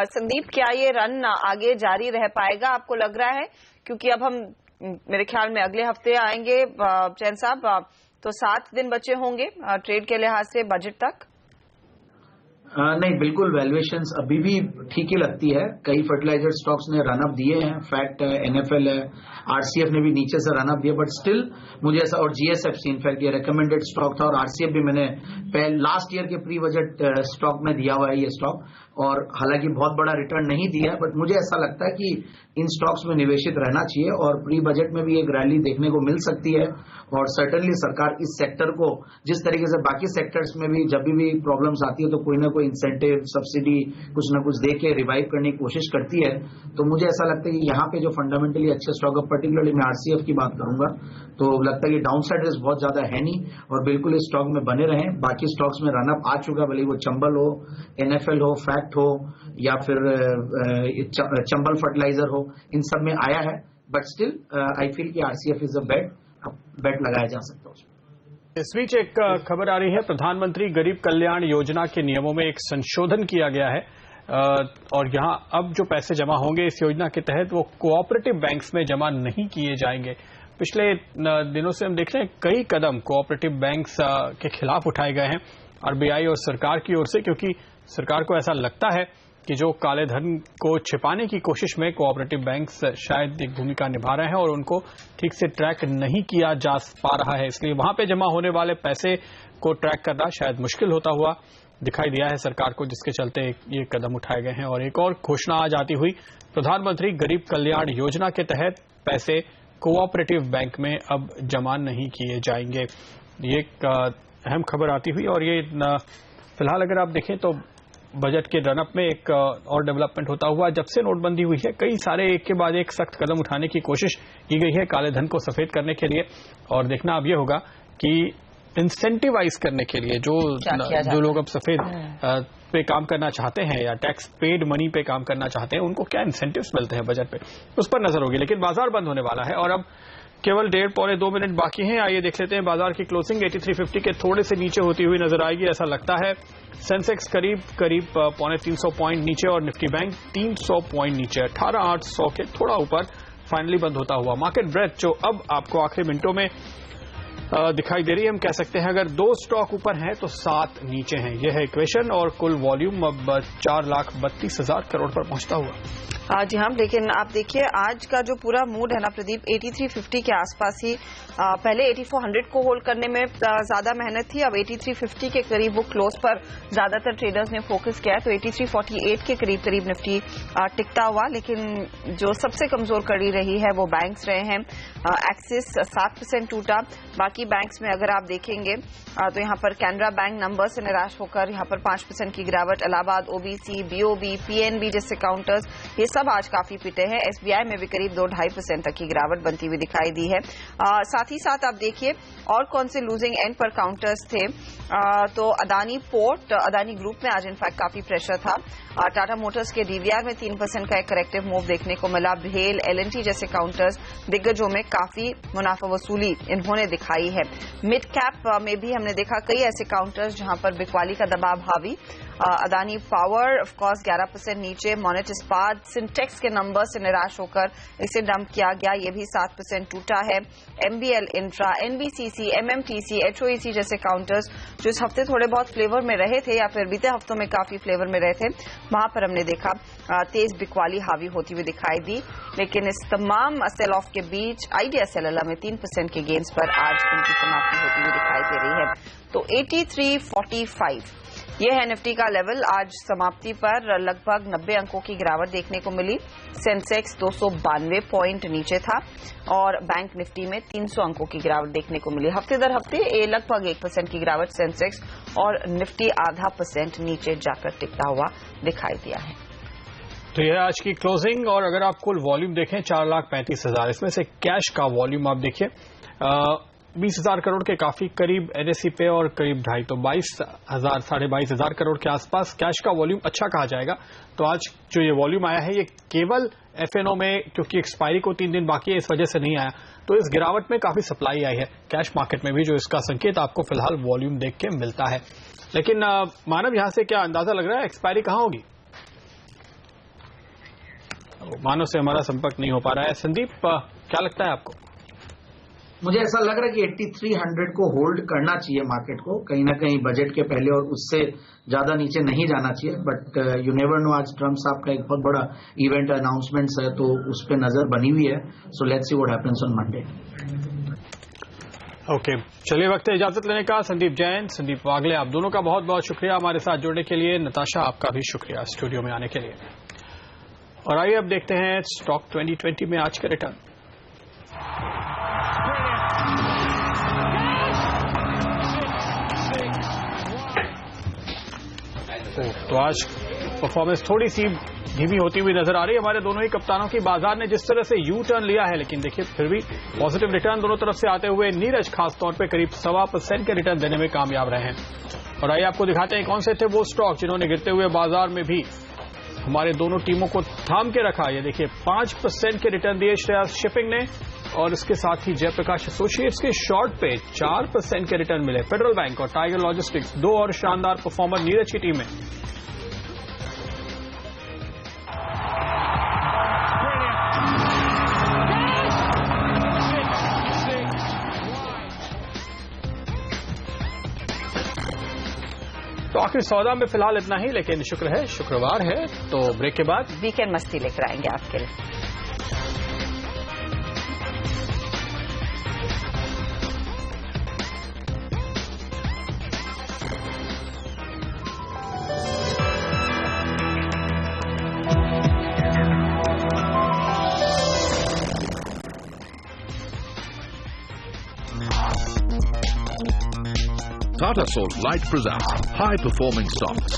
संदीप, क्या ये रन आगे जारी रह पाएगा आपको लग रहा है? क्योंकि अब हम मेरे ख्याल में अगले हफ्ते आएंगे चैन साहब, तो 7 दिन बचे होंगे ट्रेड के लिहाज से बजट तक। नहीं, बिल्कुल वैल्यूएशंस अभी भी ठीक ही लगती है। कई फर्टिलाइजर स्टॉक्स ने रनअप दिए हैं, फैक्ट है, एनएफएल है, आरसीएफ ने भी नीचे से रनअप दिया, बट स्टिल मुझे ऐसा, और जीएसएफसी इनफैक्ट ये रिकमेंडेड स्टॉक था, और आरसीएफ भी मैंने लास्ट ईयर के प्री बजट स्टॉक में दिया हुआ है ये स्टॉक, और हालांकि बहुत बड़ा रिटर्न नहीं दिया है, बट मुझे ऐसा लगता है कि इन स्टॉक्स में निवेशित रहना चाहिए, और प्री बजट में भी एक रैली देखने को मिल सकती है। और सर्टनली सरकार इस सेक्टर को जिस तरीके से बाकी सेक्टर्स में भी जब भी प्रॉब्लम्स आती है तो कोई ना कोई इंसेंटिव, सब्सिडी कुछ ना कुछ दे के रिवाइव करने की कोशिश करती है, तो मुझे ऐसा लगता है कि यहाँ पे जो फंडामेंटली अच्छे स्टॉक है, पर्टिकुलरली मैं आरसीएफ की बात करूंगा, तो लगता है कि डाउन साइड रिस्क बहुत ज्यादा है नहीं, और बिल्कुल इस स्टॉक में बने रहें। बाकी स्टॉक्स में रनअप आ चुका, भले वो चंबल हो, एनएफएल हो, फैक्ट हो, या फिर चंबल फर्टिलाइजर हो, इन सब में आया है, बट स्टिल आई फील कि आरसीएफ इज अ बेट लगाया जा सकता है उसमें। इस बीच एक खबर आ रही है, प्रधानमंत्री गरीब कल्याण योजना के नियमों में एक संशोधन किया गया है, और यहां अब जो पैसे जमा होंगे इस योजना के तहत वो कोऑपरेटिव बैंक्स में जमा नहीं किए जाएंगे। पिछले दिनों से हम देख रहे हैं कई कदम कोऑपरेटिव बैंक्स के खिलाफ उठाए गए हैं आरबीआई और सरकार की ओर से, क्योंकि सरकार को ऐसा लगता है कि जो काले धन को छिपाने की कोशिश में कोऑपरेटिव बैंक्स शायद एक भूमिका निभा रहे हैं और उनको ठीक से ट्रैक नहीं किया जा पा रहा है, इसलिए वहां पे जमा होने वाले पैसे को ट्रैक करना शायद मुश्किल होता हुआ दिखाई दिया है सरकार को, जिसके चलते ये कदम उठाए गए हैं। और एक और घोषणा आज आती हुई, प्रधानमंत्री गरीब कल्याण योजना के तहत पैसे कोऑपरेटिव बैंक में अब जमा नहीं किए जाएंगे। ये एक अहम खबर आती हुई, और ये फिलहाल अगर आप देखें तो बजट के रनअप में एक और डेवलपमेंट होता हुआ, जब से नोटबंदी हुई है कई सारे एक के बाद एक सख्त कदम उठाने की कोशिश की गई है काले धन को सफेद करने के लिए, और देखना अब ये होगा कि इंसेंटिवाइज करने के लिए जो लोग अब सफेद पे काम करना चाहते हैं या टैक्स पेड मनी पे काम करना चाहते हैं, उनको क्या इंसेंटिव्स मिलते हैं बजट पे, उस पर नजर होगी। लेकिन बाजार बंद होने वाला है और अब केवल 1.5-2 मिनट बाकी हैं। आइए देख लेते हैं बाजार की क्लोजिंग। 8350 के थोड़े से नीचे होती हुई नजर आएगी, ऐसा लगता है। सेंसेक्स करीब 350 पॉइंट नीचे और निफ्टी बैंक 300 पॉइंट नीचे, 18800 के थोड़ा ऊपर फाइनली बंद होता हुआ। मार्केट ब्रेथ जो अब आपको आखिरी मिनटों में दिखाई दे रही है, हम कह सकते हैं अगर 2 स्टॉक ऊपर हैं तो 7 नीचे हैं। यह है इक्वेशन, और कुल वॉल्यूम अब 4,32,000 करोड़ पर पहुंचता हुआ। जी हाँ, लेकिन आप देखिए आज का जो पूरा मूड है ना प्रदीप, 8350 के आसपास ही, पहले 8400 को होल्ड करने में ज्यादा मेहनत थी, अब 8350 के करीब वो क्लोज पर ज्यादातर ट्रेडर्स ने फोकस किया है, तो 8348 के करीब निफ्टी टिकता हुआ। लेकिन जो सबसे कमजोर कड़ी रही है वो बैंक्स रहे हैं। एक्सिस 7% टूटा, बाकी बैंक्स में अगर आप देखेंगे तो यहाँ पर कैनरा बैंक नंबर से निराश होकर यहाँ पर 5% की गिरावट, इलाहाबाद, ओबीसी, बीओबी, पीएनबी जैसे काउंटर्स ये सब आज काफी पिटे हैं। एसबीआई में भी करीब 2-2.5% तक की गिरावट बनती हुई दिखाई दी है। साथ ही साथ आप देखिए और कौन से लूजिंग एंड पर काउंटर्स थे, तो अदानी पोर्ट, अदानी ग्रुप में आज इनफैक्ट काफी प्रेशर था। टाटा मोटर्स के डीवीआर में 3% का एक करेक्टिव मूव देखने को मिला। भेल, एलएनटी जैसे काउंटर्स दिग्गजों में काफी मुनाफा वसूली इन्होंने दिखाई है। मिड कैप में भी हमने देखा कई ऐसे काउंटर्स जहां पर बिकवाली का दबाव हावी। अदानी पावर ऑफ कोर्स 11% नीचे। मोनेट इस्पात सिंटेक्स के नंबर से निराश होकर इसे डंप किया गया, ये भी 7% टूटा है। एमबीएल इंफ्रा, एनबीसीसी, एमएमटीसी, एचओईसी जैसे काउंटर्स जो इस हफ्ते थोड़े बहुत फ्लेवर में रहे थे या फिर बीते हफ्तों में काफी फ्लेवर में रहे थे, वहां पर हमने देखा तेज बिकवाली हावी होती हुई दिखाई दी। लेकिन इस तमाम सेल ऑफ के बीच आइडिया सेलुलर में 3% के गेन्स पर आज उनकी समाप्ति होती हुई दिखाई दे रही है। तो 8345 ये है निफ्टी का लेवल। आज समाप्ति पर लगभग 90 अंकों की गिरावट देखने को मिली। सेंसेक्स 292 पॉइंट नीचे था और बैंक निफ्टी में 300 अंकों की गिरावट देखने को मिली। हफ्ते दर हफ्ते लगभग 1% की गिरावट सेंसेक्स और निफ्टी 0.5% नीचे जाकर टिकता हुआ दिखाई दिया है। तो यह आज की क्लोजिंग। और अगर आप कुल वॉल्यूम देखें 4,35,000, इसमें से कैश का वॉल्यूम आप देखिए 20,000 करोड़ के काफी करीब एनएसई पे और करीब 2.5 तो 22,000 साढ़े 22,000 करोड़ के आसपास कैश का वॉल्यूम अच्छा कहा जाएगा। तो आज जो ये वॉल्यूम आया है ये केवल एफएनओ में, क्योंकि एक्सपायरी को 3 दिन बाकी है इस वजह से नहीं आया, तो इस गिरावट में काफी सप्लाई आई है कैश मार्केट में भी, जो इसका संकेत आपको फिलहाल वॉल्यूम देख के मिलता है। लेकिन मानव यहां से क्या अंदाजा लग रहा है एक्सपायरी कहां होगी? मानव से हमारा संपर्क नहीं हो पा रहा है। संदीप, क्या लगता है आपको? मुझे ऐसा लग रहा है कि 8300 को होल्ड करना चाहिए मार्केट को, कहीं ना कहीं बजट के पहले, और उससे ज्यादा नीचे नहीं जाना चाहिए। बट यू नेवर नो, आज ट्रम्प साहब का एक बहुत बड़ा इवेंट अनाउंसमेंट्स है, तो उस पर नजर बनी हुई है। So let's see what happens on Monday. Okay, चलिए वक्त है इजाजत लेने का। संदीप जैन, संदीप वागले, आप दोनों का बहुत बहुत शुक्रिया हमारे साथ जुड़ने के लिए। नताशा, आपका भी शुक्रिया स्टूडियो में आने के लिए। और आइए अब देखते हैं स्टॉक 2020 में आज के रिटर्न। तो आज परफॉर्मेंस थोड़ी सी धीमी होती हुई नजर आ रही है हमारे दोनों ही कप्तानों की। बाजार ने जिस तरह से यू टर्न लिया है, लेकिन देखिए फिर भी पॉजिटिव रिटर्न दोनों तरफ से आते हुए नीरज खासतौर पे करीब 1.25% के रिटर्न देने में कामयाब रहे हैं। और आइए आपको दिखाते हैं कौन से थे वो स्टॉक जिन्होंने गिरते हुए बाजार में भी हमारे दोनों टीमों को थाम के रखा। ये देखिए 5% के रिटर्न दिए श्रेयस शिपिंग ने, और इसके साथ ही जयप्रकाश एसोसिएट्स के शॉर्ट पे 4% के रिटर्न मिले। फेडरल बैंक और टाइगर लॉजिस्टिक्स दो और शानदार परफॉर्मर नीरज की टीम में। तो आखिर सौदा में फिलहाल इतना ही, लेकिन शुक्र है शुक्रवार है, तो ब्रेक के बाद वीकेंड मस्ती लेकर आएंगे आपके लिए। Tata Salt Light presents high-performing stocks.